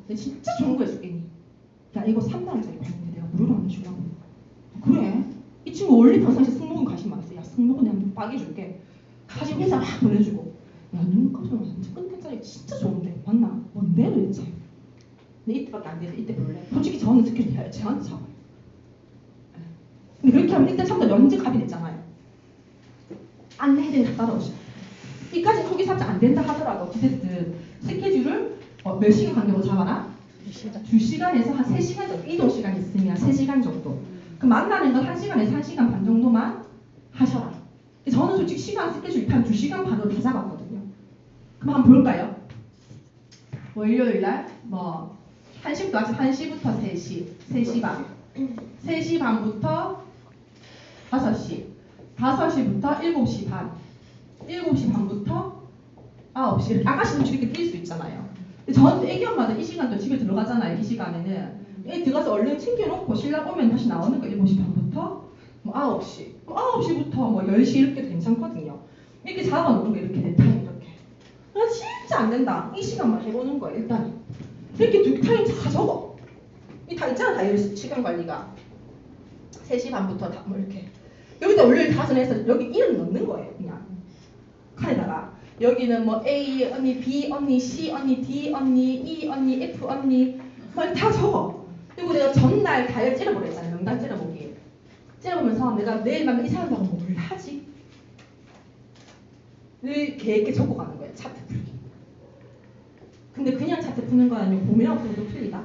내가 진짜 좋은 거 해줄게. 야 이거 3만원짜리 받는데 내가 무료로 안 해주려고. 그래? 이 친구 원래 평상시에 승모근 관심 많았어. 야 승모근 내가 한번 빠개줄게. 사진 회사 막 보내주고. 야 눈 꺼져 완전 끝까지 진짜 좋은데 맞나? 뭔데 도대체? 근데 이때밖에 안 되는데 이때 볼래? 솔직히 저는 스케줄 제한테 잡아요. 근데 그렇게 하면 일단 참다 면제 갑이 됐잖아요. 안내해야 따라오셔. 이까지 거기 살짝 안 된다 하더라도 어찌됐든 스케줄을 몇 시간 간격으로 잡아라? 2시간에서 한 3시간 정도 이동 시간이 있으면 3시간 정도 그 만나는 건 1시간에서 1시간 반 정도만 하셔라. 저는 솔직히 시간 스케줄 한 2시간 반으로 다 잡았거든요. 그럼 한번 볼까요? 월요일날 뭐 1시부터 아침 1시부터 3시, 3시 반, 3시 반부터 5시, 5시부터 7시 반, 7시 반부터 9시. 이렇게 아가씨는 이렇게 뛸 수 있잖아요. 저는 애기 엄마들 이 시간도 집에 들어가잖아요. 이 시간에는 애 들어가서 얼른 챙겨놓고 신랑 오면 다시 나오는 거 7시 반부터 뭐 9시, 9시부터 뭐 10시 이렇게도 괜찮거든요. 이렇게 잡아놓은 거 이렇게 내 타임 이렇게. 진짜 안 된다. 이 시간만 해보는 거예요. 일단 이렇게 두 타임 다 적어. 이 다 있잖아. 다 시간 관리가 3시 반부터 다 뭐 이렇게 여기다 월요일 다 전해서 여기 이름 넣는 거예요. 그냥 칸에다가 여기는 뭐 A 언니, B 언니, C 언니, D 언니, E 언니, F 언니 막 다 적어. 그리고 내가 전날 다이어리 째려보랬잖아요. 명단 째려보기. 째려보면서 내가 내일 만나 이 사람하고 뭘 하지? 늘 계획에 적어가는 거예요. 차트 풀기. 근데 그냥 차트 푸는 거 아니면 봄이랑 봄도 틀리다.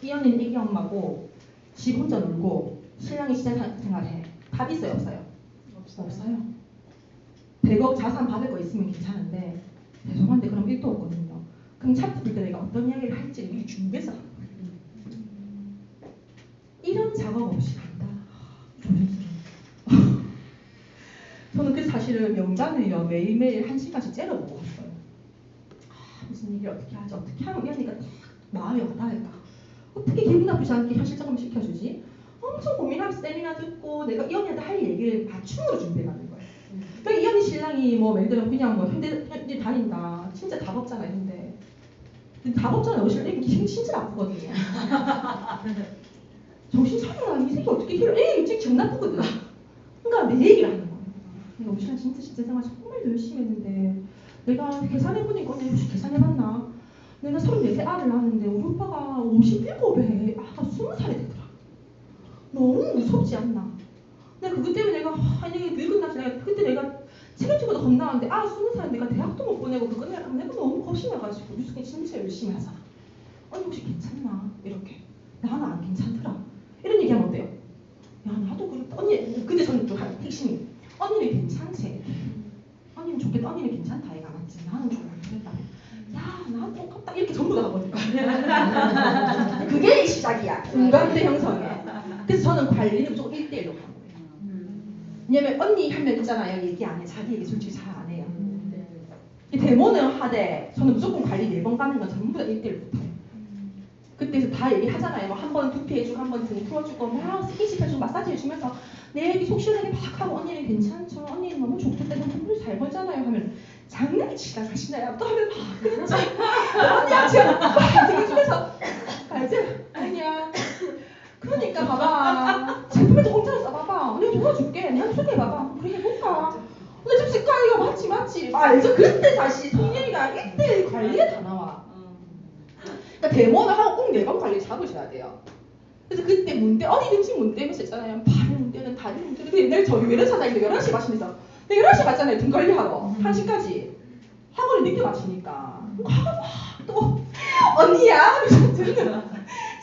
이 언니는 애기 엄마고 집 혼자 놀고 신랑이 시장 생활해. 답 있어요? 없어요? 없어요. 100억 자산 받을 거 있으면 괜찮은데 죄송한데 그럼 1도 없거든요. 그럼 차트 풀 때 내가 어떤 이야기를 할지 미리 준비해서 하는 거예요. 이런 작업 없이 간다. 조심스러워. 저는 그 사실은 명단을요 매일매일 1시간씩 째려보고 왔어요. 무슨 얘기를 어떻게 하지? 어떻게 하면 이 언니가 마음이 와닿을까? 어떻게 기분 나쁘지 않게 현실적으로 시켜주지? 엄청 고민하면서 세미나 듣고 내가 이 언니한테 할 얘기를 맞춤으로 준비해가는 거예요. 그러니까 이 언니 신랑이 뭐 예를 들어 그냥 뭐 현대 다닌다. 진짜 답 없잖아요. 근데 답 없잖아요. 애기 진짜 아프거든요. 정신 차려라. 이 새끼 어떻게 키워? 애기 일찍 정 나쁘거든. 그러니까 내 얘기를 하는 거예요. 내가 우리 신랑 진짜 생활 정말 열심히 했는데 내가 계산해보니까 언니 혹시 계산해봤나? 내가 34세 아들 낳았는데 우리 오빠가 57에 아가 20살이 되더라. 너무 무섭지 않나? 근데 그것 때문에 내가 아니 늙은 나서 내가 그때 내가 체력적으로 겁나는데 20살인데 내가 대학도 못 보내고 그거 내가 너무 겁이 나가지고 뉴스에 진짜 열심히 하잖아. 언니 혹시 괜찮나? 이렇게 나는 안 괜찮더라. 이런 얘기하면 어때요? 야 나도 그렇다. 언니 근데 저는 좀 핵심이 언니는 괜찮지? 언니는 좋겠다. 언니는 괜찮다. 얘가 맞지? 나는 좀 안 그랬다. 야, 나 똑같다. 이렇게 전부 다 하거든요. 그게 시작이야. 공감대 형성에. 그래서 저는 관리는 무조건 1대1로 하는 거예요. 왜냐면 언니 한 명 있잖아요. 얘기 안 해. 자기 얘기 솔직히 잘 안 해요. 이 데모는 하되 저는 무조건 관리 4번 가는 건 전부 다 1대1로 못해요. 그때서 다 얘기하잖아요. 한 번 두피해주고 한 번 등 풀어주고 막 스킨십 해주고 마사지 해주면서 내 얘기 속 시원하게 막 하고 언니는 괜찮죠? 언니는 너무 좋겠다. 돈을 잘 벌잖아요. 하면 장난치다 가시나요? 또 하면 그렇지. 언니야 지금 되게 중에서 알지? 아니야. 그러니까 봐봐. 제품에도 공짜로 써봐봐. 내가 도와줄게. 내가 소개해봐봐. 그래 해볼까? 근데 좀 색깔이가 맞지. 알죠? 그때 다시 송년이가 1대1 관리에 다 나와. 그러니까 데모를 하고 꼭 4번 관리 잡으셔야 돼요. 그래서 그때 문대 어디든지 문대면서 있잖아요. 발을 문대는 다리 문대는. 근데 옛날에 저희 외래 사장님도 11시에 마시면서 근데 11시에 맞잖아요. 등 관리하러 1시까지 학원을 늦게 마치니까 또 언니야 등을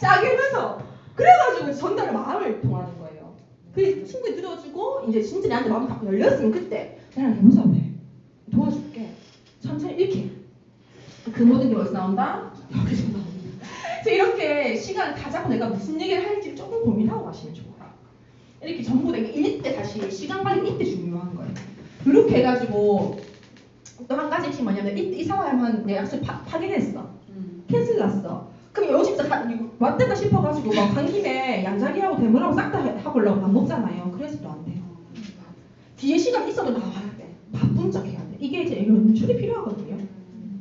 짜게면서 그래가지고 전달을 마음을 통하는 거예요. 그 친구들이 들어주고 이제 진짜 내한테 마음이 딱 열렸으면 그때 나랑 해보자 왜 도와줄게 천천히 이렇게 그 모든 게 어디서 나온다? 여기서 나온다. 그래서 이렇게 시간을 다 잡고 내가 무슨 얘기를 할지 조금 고민하고 가시면 좋아요. 이렇게 전부 다 이때 다시 시간 관리 이때 중요한 거예요. 이렇게 해가지고 또 한 가지 팁 뭐냐면 이 상황에만 내 약속 파기했어. 캔슬 났어. 그럼 요즘 진짜 왔댔다 싶어가지고 막 간 김에 양자기하고 대물하고 싹 다 해보려고 밥 먹잖아요. 그래서도 안 돼요. 뒤에 시간 있어도 나와야 돼. 바쁜 척 해야 돼. 이게 이제 연출이 필요하거든요.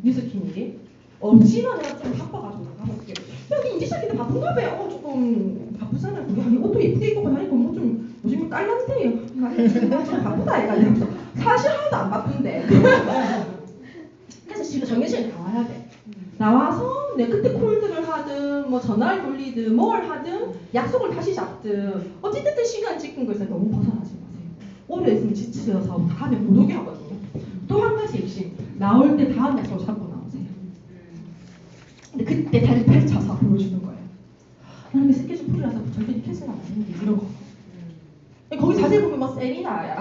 뉴스팀이. 억지로 내가 좀 바빠가지고 나가볼게. 여기 이제 시작인데 바쁜가 봐요. 조금 바쁘잖아요. 우리 아니 옷도 예쁘게 입고 다니고 뭐 좀 요즘 깔란데 좀 바쁘다 이러면서 사실 하나도 안 바쁜데. 그래서 지금 정해진에 나와야 돼. 나와서 내 그때 콜드를 하든 뭐 전화를 돌리든 뭘 하든 약속을 다시 잡든 어찌됐든 시간 지킨 것에서 너무 벗어나지 마세요. 오래 있으면 지쳐서 다음에 못 오게 하거든요. 또 한 가지 핵심 나올 때 다음 약속을 잡고 나오세요. 근데 그때 다리 펼쳐서 보여주는 거예요. 그다음에 스케줄 풀이라서 절대 캔슬 안 하는데 이런 거. 거기 자세히 보면 막 세미나야.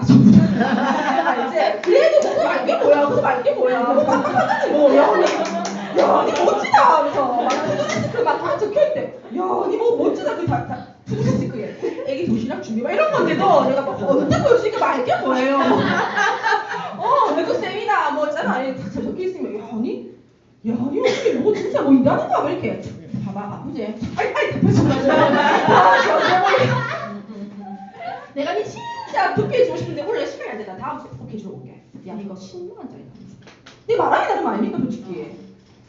이제 그래도 그거 알게 뭐야? 그거 알게 뭐야? 야, 니 멋지다 하면서 막 적혀있대. 야, 니 뭐 멋지다 투두리스트 그게 애기 도시락 준비 막 이런 건데도 내가 막 어떻게 보여주니까 막 알게 뭐예요? 내가 세미나 뭐 있잖아. 다 적혀있으면 야, 니 어떻게 뭐 진짜 뭐 일하는 거야? 이렇게 봐봐 아프지? 아이 답해줘. 내가 니 진짜 듣게 해주고 싶은데 원래 시간이 안 된다. 다음 주에 꼭 해주러 올게. 야 이거 10만 원짜리다. 네 말하기 나름 아닙니까 솔직히.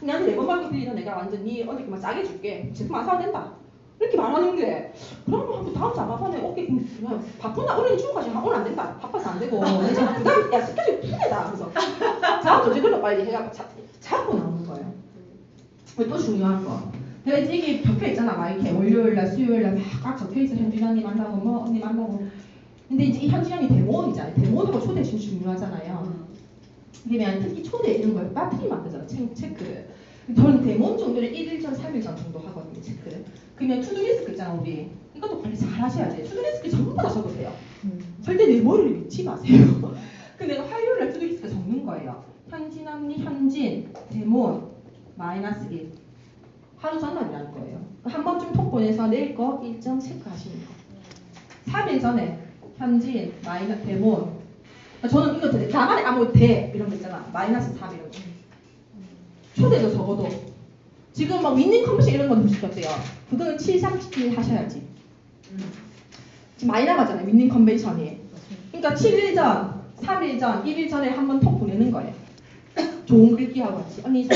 나한테 네번 받고 들리다 내가 완전 니 언니께 싸게 줄게. 제품 안 사도 된다. 이렇게 말하는데 그러면 한번 다음 주 안 가봐네. 오케이 그냥 바쁘나 오늘 주고까지 오늘 안 된다. 바빠서 안 되고. 그 다음 야 스케줄 푸게다. 그래서 다음 주 이걸로 빨리 해가 자꾸 나오는 거예요. 또 중요한 거. 내가 이제 이게 적혀 있잖아. 막 이렇게 월요일날 수요일날 막 적혀 있어. 현주장님 만나고 뭐 언니 만나고. 근데 이제 이 현주장이 대모원이잖아요. 대모원하고 초대 진짜 중요하잖아요. 그러면 특히 초대 이런 걸 빠뜨리면 안 되잖아. 체크를. 저는 대모원 정도를 1일 전, 3일 전 정도 하거든요. 체크를. 그러면 투두리스크 있잖아 우리. 이것도 관리 잘 하셔야 돼. 투두리스크 전부 다 적어도 돼요. 절대 내 머리를 믿지 마세요. 근데 내가 화요일날 투두리스크 적는 거예요. 현진 언니, 현진, 대모원, 마이너스 1. 하루 전날이라는 거예요. 한 번쯤 톡 보내서 내일 거 일정 체크하시는 거. 3일 전에 현진, 마이너스 대본. 저는 이거 나만의 아무 대 이런 거 있잖아. 마이너스 3 이런 거. 초대도 적어도. 지금 막 윈닝 컨벤션 이런 거 보시겠대요. 그거는 7, 37 하셔야지. 지금 많이 나가잖아요. 윈닝 컨벤션이. 그러니까 7일 전, 3일 전, 1일 전에 한 번 톡 보내는 거예요. 좋은 글귀하고 같이. 언니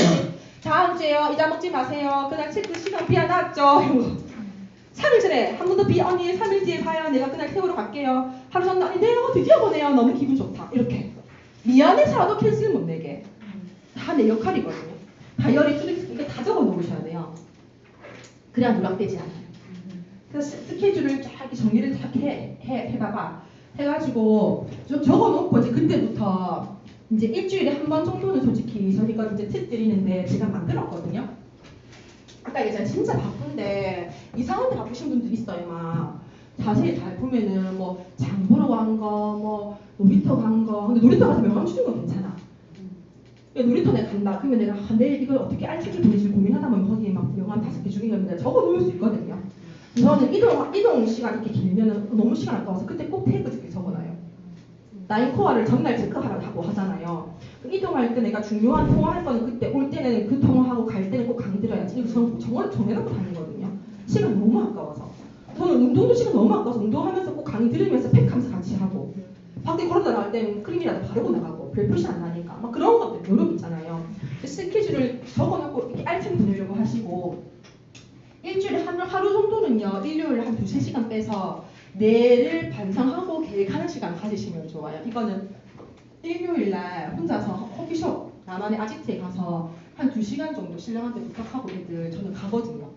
다음 주에요. 이자 먹지 마세요. 그날 체크 시간 비워놨죠. 3일 전에 한 번 더 언니 3일 뒤에 봐요. 내가 그날 태우러 갈게요. 하루 전날 언니 내가 드디어 보내요. 너무 기분 좋다. 이렇게 미안해서라도 캔슬 못 내게. 다 내 역할이거든요. 다이어리 쓰니까 다 적어 놓으셔야 돼요. 그래야 누락되지 않아요. 그래서 스케줄을 쫙 이렇게 정리를 쫙 해봐봐. 해가지고 좀 적어놓고 이제 그때부터 이제 일주일에 한 번 정도는 솔직히 저희가 이제 팁 드리는데 제가 만들었거든요. 아까 얘기했잖아요. 진짜 바쁜데 이상한데 바쁘신 분들 있어요. 막 자세히 잘 보면은 뭐 장 보러 간 거, 뭐 놀이터 간 거. 근데 놀이터 가서 명함 주는 건 괜찮아. 놀이터 내가 간다. 그러면 내가 내일 이걸 어떻게 알차게 보내실 고민하다 보면 거기에 막 명함 5개 주긴 건데 적어 놓을 수 있거든요. 저는 이동 시간 이렇게 길면은 너무 시간 아까워서 그때 꼭 태그 이렇게 적어놔요. 나인코어를 전날 체크하라고 하잖아요. 이동할 때 내가 중요한 통화할 거는 그때 올 때는 그 통화하고 갈 때는 꼭 강들어야지. 이거 정해놓고 다니거든요. 시간 너무 아까워서. 저는 운동도 시간 너무 아까워서 운동하면서 꼭 강의 들으면서 팩하면서 같이 하고 밖에 걸어 나갈 때는 크림이라도 바르고 나가고 별 표시 안 나니까 막 그런 것들 노력 있잖아요. 스케줄을 적어놓고 이렇게 알차게 보내려고 하시고 일주일에 하루 정도는요. 일요일 한 2-3시간 빼서 뇌를 반성하고 계획하는 시간 가지시면 좋아요. 이거는 일요일날 혼자서 커피숍 나만의 아지트에 가서 한 2시간 정도 신령한테 부탁하고 애들 저는 가거든요.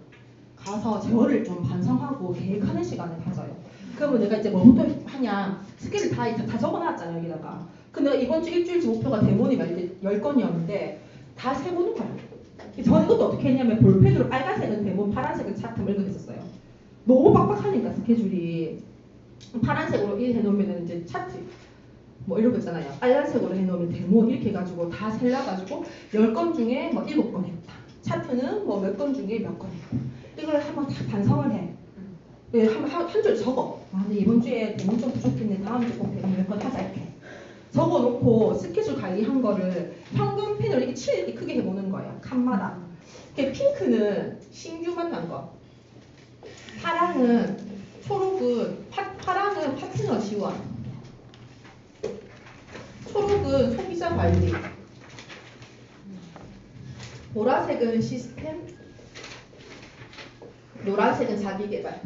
가서 제어를 좀 반성하고 계획하는 시간을 가져요. 그러면 내가 이제 뭐부터 하냐 스케줄 다 적어놨잖아요 여기다가. 근데 이번 주 일주일치 목표가 대본이 이제 10건이었는데 다 세보는 거예요. 저는 이것도 어떻게 했냐면 볼펜으로 빨간색은 대본, 파란색은 차트 이렇게 했었어요. 너무 빡빡하니까 스케줄이 파란색으로 1 해놓으면 이제 차트 뭐 이런 거 있잖아요. 빨간색으로 해놓으면 데모 이렇게 해가지고 다 셀라가지고 10건 중에 뭐 7건 했다. 차트는 뭐 몇 건 중에 몇 건 했고 이걸 한번 다 반성을 해. 네, 한 줄 적어. 아, 근데 이번 주에 데모 좀 부족했네. 다음 주에 꼭 몇 건 하자 이렇게. 적어놓고 스케줄 관리한 거를 형광펜으로 이렇게 칠 이렇게 크게 해보는 거예요. 칸마다. 핑크는 신규 만난 거. 초록은 파트너 지원. 초록은 소비자 관리. 보라색은 시스템. 노란색은 자기 개발.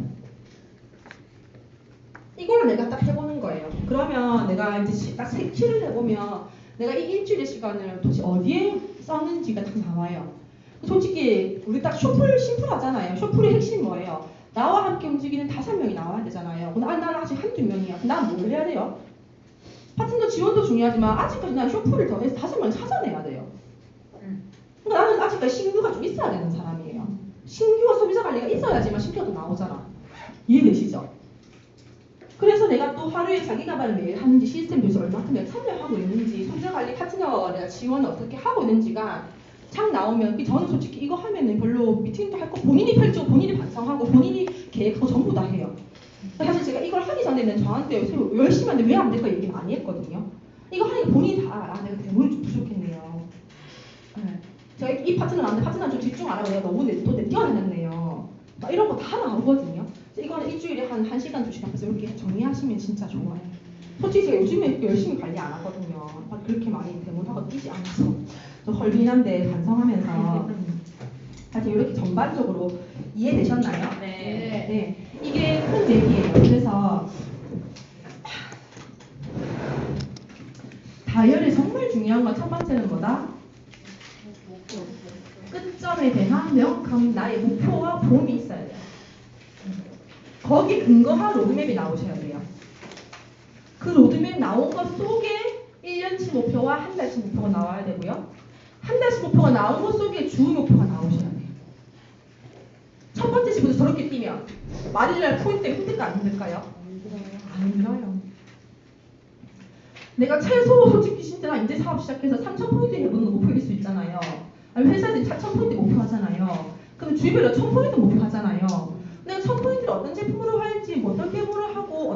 이걸 내가 딱 해보는 거예요. 그러면 내가 이제 딱 색칠을 해보면 내가 이 일주일의 시간을 도대체 어디에 썼는지가 딱 나와요. 솔직히 우리 딱 심플하잖아요. 쇼플의 핵심 뭐예요? 나와 함께 움직이는 5명이 나와야 되잖아요. 근데 나는 아직 한두 명이야. 난 뭘 해야 돼요? 파트너 지원도 중요하지만 아직까지 난 쇼플을 더해서 5명을 찾아내야 돼요. 그러니까 나는 아직까지 신규가 좀 있어야 되는 사람이에요. 신규와 소비자 관리가 있어야지만 신규가 또 나오잖아. 이해되시죠? 그래서 내가 또 하루에 자기가발을 매일 하는지 시스템 교수 얼마큼 내가 참여하고 있는지 손자관리 파트너가 내가 지원을 어떻게 하고 있는지가 참 나오면 저는 솔직히 이거 하면은 별로 미팅도 할 거 본인이 펼치고 본인이 반성하고 본인이 계획하고 전부 다 해요. 사실 제가 이걸 하기 전에는 저한테 요새 열심히 하는데 왜 안 될까 얘기 많이 했거든요. 이거 하니까 본인이 다 알아. 내가 대본이 좀 부족했네요. 네. 제가 이 파트는 안 돼. 파트는 좀 집중 안 하고 내가 너무 뛰어다녔네요. 막 이런 거 다 나오거든요. 이거는 일주일에 한 1시간, 2시간 그래서 이렇게 정리하시면 진짜 좋아요. 솔직히 제가 요즘에 이렇게 열심히 관리 안 하거든요. 그렇게 많이 대본하고 뛰지 않아서 좀 헐빈한데 반성하면서 하여튼 이렇게 전반적으로 이해되셨나요? 네. 네. 이게 큰 맵이에요. 그래서 다이어리 정말 중요한 건 첫 번째는 뭐다? 끝점에 대한 명확한 나의 목표와 봄이 있어야 돼요. 거기 근거한 로드맵이 나오셔야 돼요. 그 로드맵 나온 것 속에 1년치 목표와 한 달치 목표가 나와야 되고요. 한 달치 목표가 나온 것 속에 주 목표가 나오셔야 돼요. 첫 번째 집부터 저렇게 뛰면 말일날 포인트 힘들까 안 힘들까요? 안 힘들어요. 내가 최소 솔직히 진짜 이제 사업 시작해서 3,000포인트 해보는 거 목표일 수 있잖아요. 아니 회사에서 4,000포인트 목표하잖아요. 그럼 주변에 1,000포인트 목표하잖아요. 내가 1,000포인트를 어떤 제품으로 할지 뭐 어떻게 뭐를 하고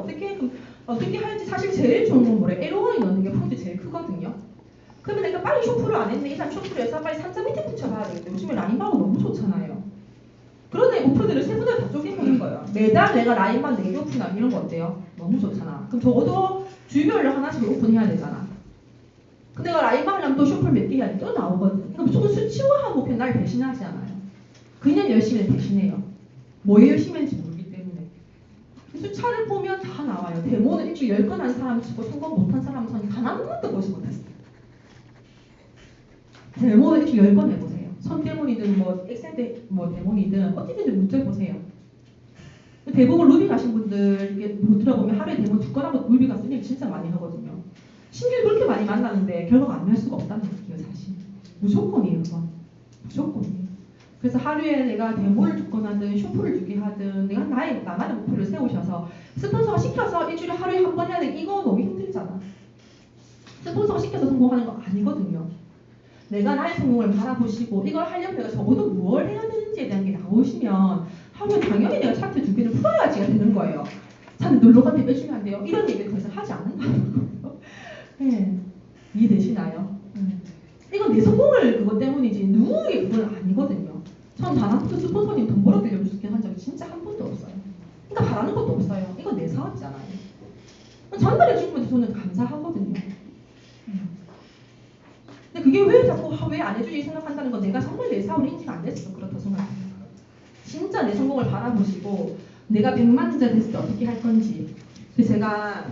어떻게 할지 사실 제일 좋은 건 뭐래? LO1이 넣는 게 포인트 제일 크거든요. 그러면 내가 빨리 쇼프를 안 했네. 이 사람 쇼프를 해서 빨리 3점 밑에 붙여봐야 되겠다. 요즘에 라인방은 너무 좋잖아요. 그런 애 목표들을 세분을 다 쪼개보는 거예요. 매달 내가 라인방 4개 오픈하기 이런 거 어때요? 너무 좋잖아. 그럼 적어도 주별로 하나씩 오픈해야 되잖아. 근데 내가 라인방 하려면 또 쇼프를 몇 개 해야 돼. 또 나오거든. 그러니까 무조건 수치화하고 목표 날 배신하지 않아요. 그냥 열심히 배신해요. 뭐 열심히 했는지 모르기 때문에. 숫자를 보면 다 나와요. 데모는 일주일 10건 한 사람 치고 성공 못한 사람은 저는 단 한 번도 보지 못했어요. 데모는 일주일 10건 해보세요. 손데모이든 뭐 엑셀 뭐 데모이든 어디든지 문제 보세요. 대부분 루비 가신 분들 이게 못 들어보면 하루에 데모 2건 하고 루비 가서 일 진짜 많이 하거든요. 신규를 그렇게 많이 만나는데 결과가 안 날 수가 없다는 얘기예요, 사실. 무조건이에요, 그건. 무조건이에요. 그래서 하루에 내가 데모를 듣건 하든 쇼프를 주게 하든 내가 나만의 목표를 세우셔서 스폰서가 시켜서 일주일에 하루에 한 번 해야 돼. 이거 너무 힘들잖아. 스폰서가 시켜서 성공하는 거 아니거든요. 내가 나의 성공을 바라보시고 이걸 하려면 내가 적어도 뭘 해야 되는지에 대한 게 나오시면 하루에 당연히 내가 차트 2개를 풀어야지가 되는 거예요. 차트 놀러갈 때 빼주면 안 돼요. 이런 얘기를 더 이상 하지 않는다는 거예요. 네. 이해되시나요? 이건 내 성공을 그것 때문이지 누구의 그건 아니거든요. 전 단 한 번도 스폰서님 돈 벌어들려고 한 적이 진짜 한 번도 없어요. 그러니까 바라는 것도 없어요. 이건 내 사업이잖아요. 전달해 주면 저는 감사하거든요. 근데 그게 왜 자꾸 왜 안 해주지 생각한다는 건 내가 정말 내 사업을 인지가 안 됐어. 그렇다 생각합니다. 진짜 내 성공을 바라보시고 내가 100만 자 됐을 때 어떻게 할 건지. 그래서 제가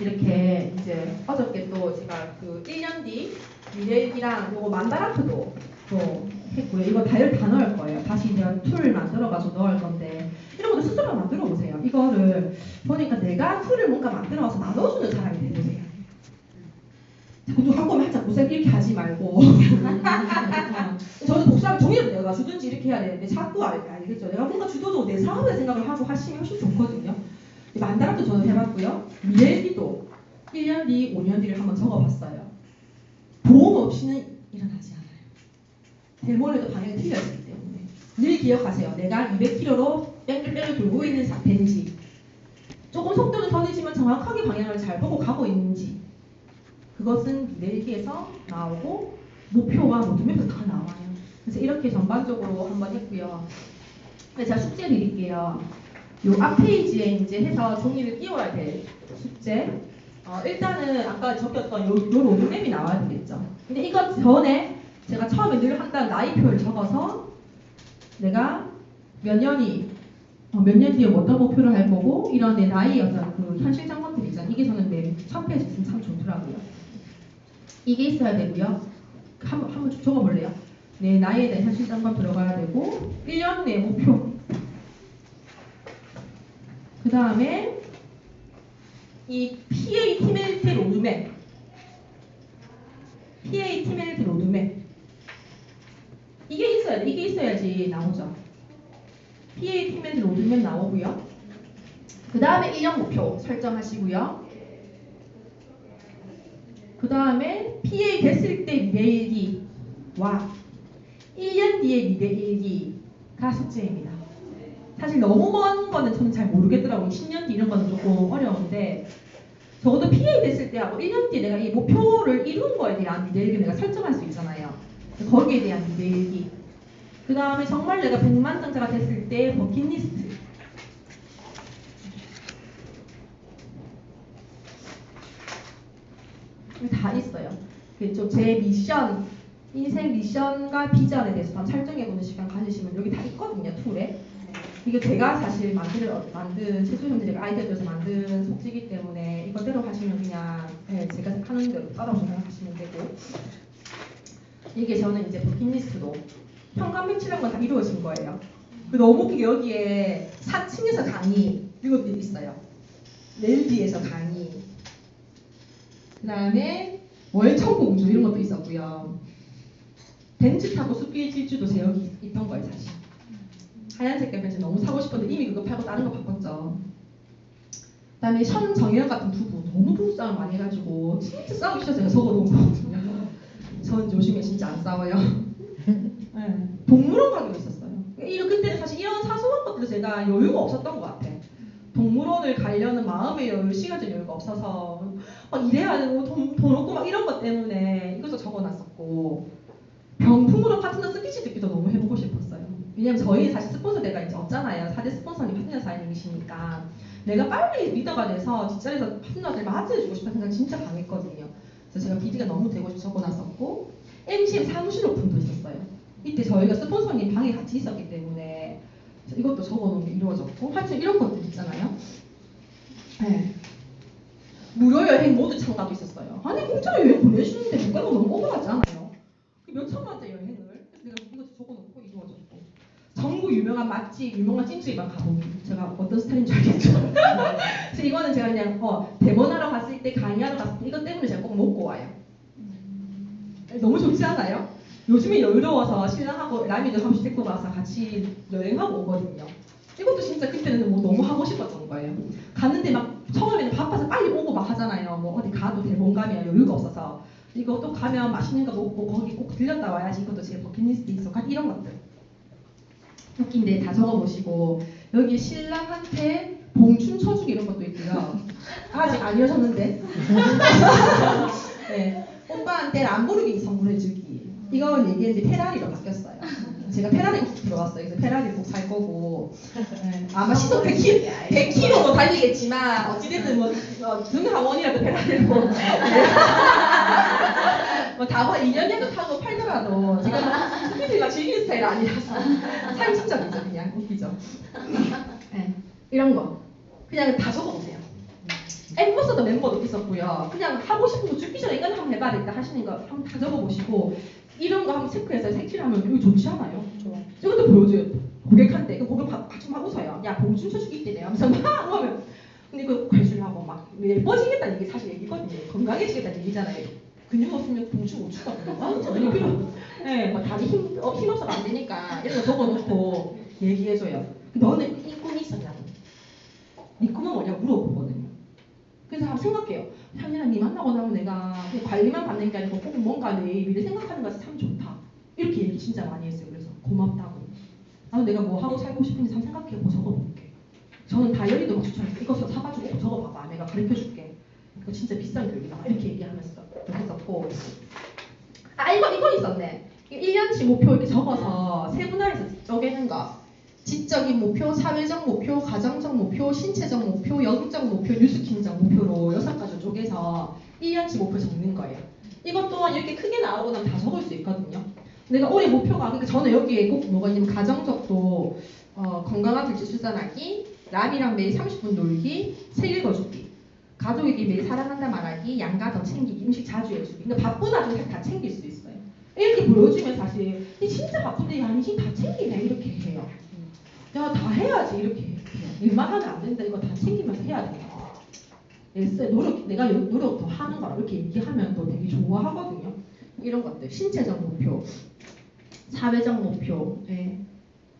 이렇게 이제 어저께 또 제가 그 1년 뒤 미래일기랑 요거 만다라트도 또 했고요. 이거 다이어리 다 넣을 거예요. 다시 이제 툴을 만들어가지고 넣을 건데 이런 것도 스스로 만들어 보세요. 이거를 보니까 내가 툴을 뭔가 만들어서 나눠주는 사람이 되세요. 자꾸 또 한꺼번에 하자. 무슨 이렇게 하지 말고. 저는 복사를 종이로 내가 주든지 이렇게 해야 되는데 자꾸 알겠죠. 내가 뭔가 주도적으로 내 사업의 생각을 하고 하시면 훨씬 좋거든요. 만다라도 저는 해봤고요. 미래일기도 1년 뒤, 5년 뒤를 한번 적어봤어요. 보험 없이는 일어나지 않아요. 데모에도 방향이 틀려지기 때문에. 늘 기억하세요. 내가 200km로 뺑글뺑글 돌고 있는 상태인지 조금 속도는 더 내지만 정확하게 방향을 잘 보고 가고 있는지 그것은 미래일기에서 나오고 목표와 로드맵에서 다 나와요. 그래서 이렇게 전반적으로 한번 했고요. 제가 숙제 드릴게요. 요 앞 페이지에 이제 해서 종이를 띄워야 될 숙제. 일단은 아까 적혔던 요 로드맵이 나와야 되겠죠. 근데 이거 전에 제가 처음에 늘 한다는 나이표를 적어서 내가 몇 년 뒤에 어떤 목표를 할 거고 이런 내 나이 어떤 그 현실 점검들 있잖아요. 이게 저는 첫 페이지 있으면 참 좋더라고요. 이게 있어야 되고요. 한번 적어볼래요? 내 나이에 대한 현실 점검 들어가야 되고 1년 내 목표. 그 다음에 이 PA 팀1트 로드맵. PA 팀1트 로드맵. 이게 있어야 돼. 이게 있어야지 나오죠. PA 팀1트 로드맵 나오고요. 그 다음에 1년 목표 설정하시고요. 그 다음에 PA 됐을 때 미래 일기와 1년 뒤에 미래 일기가 숙제입니다. 사실 너무 먼 거는 저는 잘 모르겠더라고요. 10년 뒤 이런 거는 조금 어려운데 적어도 PA 됐을 때하고 1년 뒤에 내가 이 목표를 이룬 거에 대한 미래 일기 내가 설정할 수 있잖아요. 거기에 대한 미래 일기. 그 다음에 정말 내가 백만장자가 됐을 때 버킷리스트. 다 있어요. 제 미션, 인생 미션과 비전에 대해서 다 설정해보는 시간 가지시면 여기 다 있거든요, 툴에. 이게 제가 사실 만든 최수형들이 아이디어 줘서 만든 속지기 때문에 이거대로 하시면 그냥 제가 하는 대로 따라서 생각하시면 되고, 이게 저는 이제 버킷리스트도 현관 배치란 건 다 이루어진 거예요. 너무 웃기게 여기에 4층에서 강의 이것도 있어요. 랜디에서 강의. 그 다음에 월천공주 이런 것도 있었고요. 벤츠 타고 숲길 질주도 제 여기 있던 거예요, 사실. 하얀색 벤츠 너무 사고 싶었는데 이미 그거 팔고 다른 거 바꿨죠. 그 다음에 현정연 같은 두부 너무 부부싸움 많이 해가지고 진짜 싸우기 싫어서 제가 적어놓은 거거든요. 전 요즘에 진짜 안 싸워요. 네. 동물원 가기로 했었어요. 그때는 사실 이런 사소한 것들도 제가 여유가 없었던 것 같아. 동물원을 가려는 마음의 여유, 시간적 여유가 없어서 막 일해야 되고 돈 없고 막 이런 것 때문에 이것도 적어놨었고, 병풍으로 파트너 스피치 듣기도 너무 해보고 싶었어요. 왜냐면 저희 사실 스폰서대가 이제 없잖아요. 4대 스폰서님 파트너 사장님이시니까 내가 빨리 리더가 돼서 뒷자리에서 파트너들 맞이해주고 싶다는 생각이 진짜 강했거든요. 그래서 제가 BD가 너무 되고 싶어 적어놨었고, MCM 사무실 오픈도 있었어요. 이때 저희가 스폰서님 방에 같이 있었기 때문에 이것도 적어놓은 게 이루어졌고, 하여튼 이런 것들 있잖아요. 네. 무료 여행 모두 참가도 있었어요. 아니 공짜로 여행 보내주는데 물가가 너무 오버하지 않아요? 몇 천만 원짜리 여행을 내가 이거 적어놓고 이루어졌고, 전국 유명한 맛집, 유명한 찜질방 가보기. 제가 어떤 스타일인 줄 알겠죠? 그래서 이거는 제가 그냥 대본하러 갔을 때, 강의하러 갔을 때 이것 때문에 제가 꼭 먹고 와요. 너무 좋지 않아요? 요즘에 여유로워서 신랑하고 라미도 한 번씩 데리고 가서 같이 여행하고 오거든요. 이것도 진짜 그때는 뭐 너무 하고 싶었던 거예요. 갔는데 막 처음에는 바빠서 빨리 오고 막 하잖아요. 뭐 어디 가도 대본감이나 여유가 없어서 이거 또 가면 맛있는 거 먹고 거기 꼭 들렸다 와야지. 이것도 제 버킷리스트에 있어. 이런 것들 웃긴데 다 적어보시고, 여기 신랑한테 봉춤 쳐주기 이런 것도 있고요. 아직 안 이어졌는데. 네. 오빠한테 람보르기니 선물해주기. 이건 이게 이제 페라리로 바뀌었어요. 제가 페라리 꼭 들어왔어요. 그래서 페라리 꼭 살 거고, 네. 아마 시속 100km로 달리겠지만 어찌됐든 등하원이라도 페라리를 뭐 다번 2년이라도 타고 팔더라도 제가 스피드가 즐기는 스타일 아니라서 상징적이죠. 그냥 웃기죠. 네. 이런 거 그냥 다 적어보세요. 엠버서더 멤버도 있었고요. 그냥 하고 싶은 거 죽기 전에 이건 한번 해봐야겠다 하시는 거 한번 다 적어보시고, 이런 거 한번 체크해서 색칠하면 이거 좋지 않아요? 좋아. 이것도 보여줘요. 고객한테. 그 고객 같이 막 웃어요. 야, 봉춤 쳐주기 있대네 하면서 막 하면, 근데 이거 관심하고 막 예뻐지겠다는 얘기 사실 얘기거든요. 건강해지겠다는 얘기잖아요. 근육 없으면 봉춤 못 추거든요. 전혀 필요. 네, 뭐 다리 힘 없어서 안 되니까 이런 거 적어놓고 얘기해줘요. 너는 이 꿈이 있었냐고. 네 꿈은 뭐냐고 물어보거든요. 그래서 한번 생각해요. 현이랑 니 만나고 나면 내가 그냥 관리만 받는 게 아니고 꼭 뭔가 내 미래 생각하는 것이 참 좋다. 이렇게 얘기 진짜 많이 했어요. 그래서 고맙다고. 나도 내가 뭐 하고 살고 싶은지 한번 생각해보고 적어볼게. 저는 다이어리도 막 추천해요. 이거 사가지고 적어봐봐. 내가 가르쳐줄게. 이거 진짜 비싼 교육이다. 이렇게 얘기하면서 했었고. 아 이거 있었네. 1년치 목표 이렇게 적어서 세분화해서 쪼개는 거. 지적인 목표, 사회적 목표, 가정적 목표, 신체적 목표, 영적 목표, 뉴스킹적 목표로 6가지 쪼개서 1년치 목표 적는 거예요. 이것 또한 이렇게 크게 나오고 나면 다 적을 수 있거든요. 내가 올해 목표가, 그러니까 저는 여기에 꼭 뭐가 있냐면 가정적도 건강한 둘째 출산하기, 남이랑 매일 30분 놀기, 책 읽어주기, 가족에게 매일 사랑한다 말하기, 양가 더 챙기기, 음식 자주 해주기. 그러니까 바쁜 와중에 다 챙길 수 있어요. 이렇게 보여주면 사실 진짜 바쁜데 야, 니 지금 다 챙기네 이렇게 해요. 야, 다 해야지 이렇게 해요. 일만 하면 안 된다. 이거 다 챙기면서 해야 된다. 내가 노력 더 하는 거라 이렇게 얘기하면 또 되게 좋아하거든요. 이런 것들, 신체적 목표, 사회적 목표,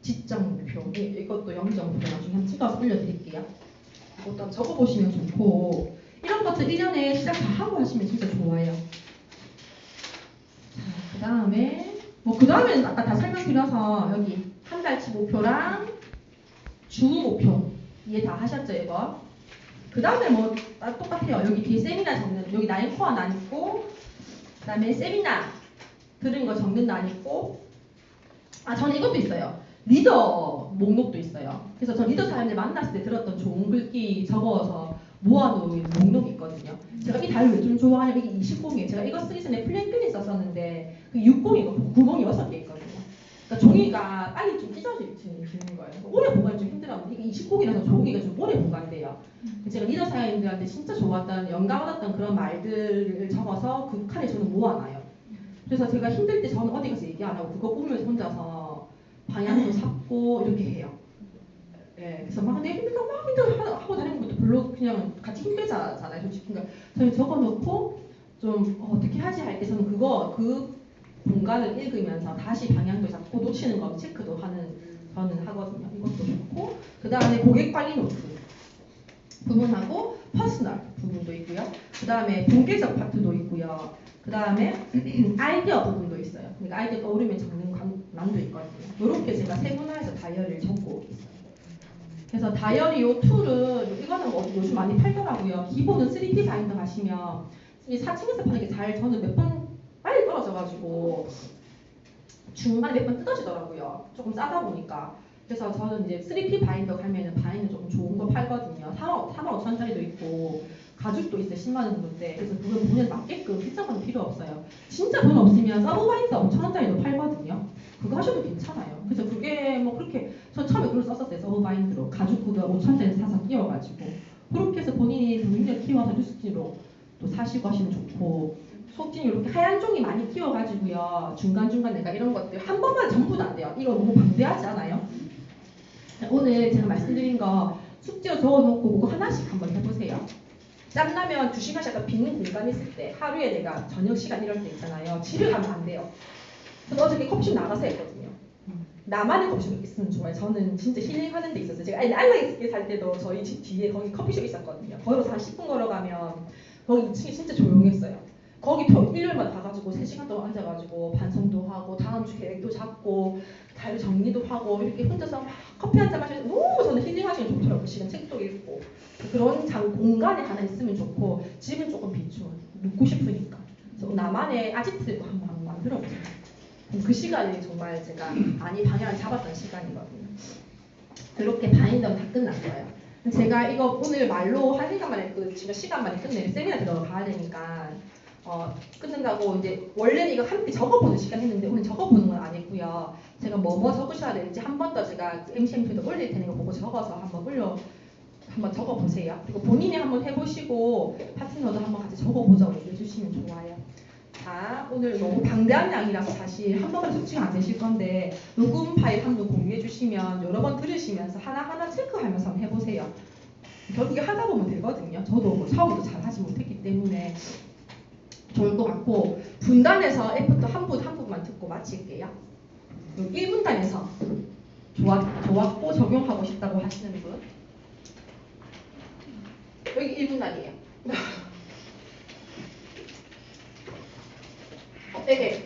지적 목표, 이것도 영적 목표 나중에 한번 찍어서 올려드릴게요. 그것도 한번 적어보시면 좋고 이런 것들 1년에 시작 다 하고 하시면 진짜 좋아요. 자, 그 다음에 그 다음에는 아까 다 설명드려서 여기 한 달치 목표랑 주 목표 이해 다 하셨죠 이거? 그 다음에 똑같아요. 여기 뒤에 세미나 적는 여기 나인코어 난 있고 그 다음에 세미나 들은 거 적는 난 있고 저는 이것도 있어요. 리더 목록도 있어요. 그래서 저 리더 사람들 만났을 때 들었던 좋은 글귀 적어서 모아놓은 목록이 있거든요. 제가 이 달을 왜 좀 좋아하냐면 이게 20공이에요. 제가 이거 쓰기 전에 플랭끈이 썼었는데 그 60이고 90이 6개 있거든요. 그러니까 종이가 빨리 좀 찢어지는 거예요. 오래 보관이 좀 힘들었는데 이게 20공이라서 종이가 좀 오래 보관돼요. 제가 리더 사람들한테 진짜 좋았던 영감 얻었던 그런 말들을 적어서 그 칸에 저는 모아놔요. 그래서 제가 힘들 때 저는 어디 가서 얘기 안 하고 그거 꾸면서 혼자서 방향도 잡고 이렇게 해요. 예, 그래서 막 내가 힘들다 막 힘들다 하고 다니는 것도 별로 그냥 같이 힘들잖아요. 솔직히. 그러니까 저는 적어놓고 좀 어떻게 하지 할 때 저는 그 공간을 읽으면서 다시 방향도 잡고 놓치는 거 체크도 저는 하거든요. 이것도 좋고 그 다음에 고객 관리 노트 부분하고 퍼스널 부분도 있고요. 그 다음에 공개적 파트도 있고요. 그 다음에 아이디어 부분도 있어요. 그러니까 아이디어 떠오르면 적는 난도 있거든요. 이렇게 제가 세분화해서 다이어리를 적고 있어요. 그래서 다이어리 요 툴은 이거는 요즘 많이 팔더라고요. 기본은 3P 바인더 가시면 4층에서 파는 게 저는 몇 번 빨리 떨어져가지고 중간에 몇 번 뜯어지더라고요. 조금 싸다 보니까. 그래서 저는 이제 3P 바인더 가면은 바인더 조금 좋은 거 팔거든요. 4만 5천원짜리도 있고 가죽도 있어요. 10만 원 정도인데. 그래서 그건 돈에 맞게끔 비싼 건 필요 없어요. 진짜 돈 없으면 서브 바인더 5천원짜리도 팔거든요. 그거 하셔도 괜찮아요. 그래서 그게 그렇게 전 처음에 그걸 썼었어요. 서브 바인더로 가죽 그거 5천원짜리 사서 끼워가지고 그렇게 해서 본인이 능력 키워서 뉴스지로 또 사시고 하시면 좋고 속진이 이렇게 하얀 종이 많이 끼워가지고요. 중간중간 내가 이런 것들 한 번만 전부 다 안 돼요. 이거 너무 방대하지 않아요? 오늘 제가 말씀드린 거 숙제로 적어놓고 그거 하나씩 한번 해보세요. 짬나면 2시간씩 약간 빈는 공간 있을 때 하루에 내가 저녁 시간 이럴 때 있잖아요. 집에 가면 안 돼요. 그래서 어저께 커피숍 나가서 했거든요. 나만의 커피숍 있으면 좋아요. 저는 진짜 힐링하는 데 있었어요. 제가 알라이스에 살 때도 저희 집 뒤에 거기 커피숍 있었거든요. 걸어서 한 10분 걸어가면 거기 2층이 진짜 조용했어요. 거기 일요일마다 가가지고 3시간 동안 앉아가지고 반성도 하고 다음 주 계획도 잡고 다일 정리도 하고 이렇게 혼자서 막 커피 한 잔 마시면서 너무 저는 힐링하시면 좋더라고요. 시간 책도 읽고 그런 공간에 하나 있으면 좋고 집은 조금 비추어 눕고 싶으니까 그래서 나만의 아지트도 한번 만들어보세요. 그 시간이 정말 제가 많이 방향을 잡았던 시간이거든요. 그렇게 바인더는 다 끝난 거예요. 제가 이거 오늘 말로 1시간 만에 지금 시간 만에 끝내면 세미나 들어가야 되니까 끝낸다고 이제 원래는 이거 함께 적어보는 시간 했는데 오늘 적어보는 건 아니고요. 제가 뭐 적으셔야 되는지 한 번 더 제가 MCMP도 올릴 테니까 보고 적어서 한번 적어보세요. 그리고 본인이 한번 해보시고 파트너도 한번 같이 적어보자고 얘기해 주시면 좋아요. 자, 오늘 너무 방대한 양이라서 사실 한 번만 숙지가 안 되실 건데 녹음 파일 한번 공유해 주시면 여러 번 들으시면서 하나하나 체크하면서 한번 해보세요. 결국에 하다 보면 되거든요. 저도 처음부터 잘 하지 못했기 때문에 좋을 것 같고 분단해서 F도 한 부분만 듣고 마칠게요. 1분단에서 좋았고 적용하고 싶다고 하시는 분 여기 1분단이에요. 되게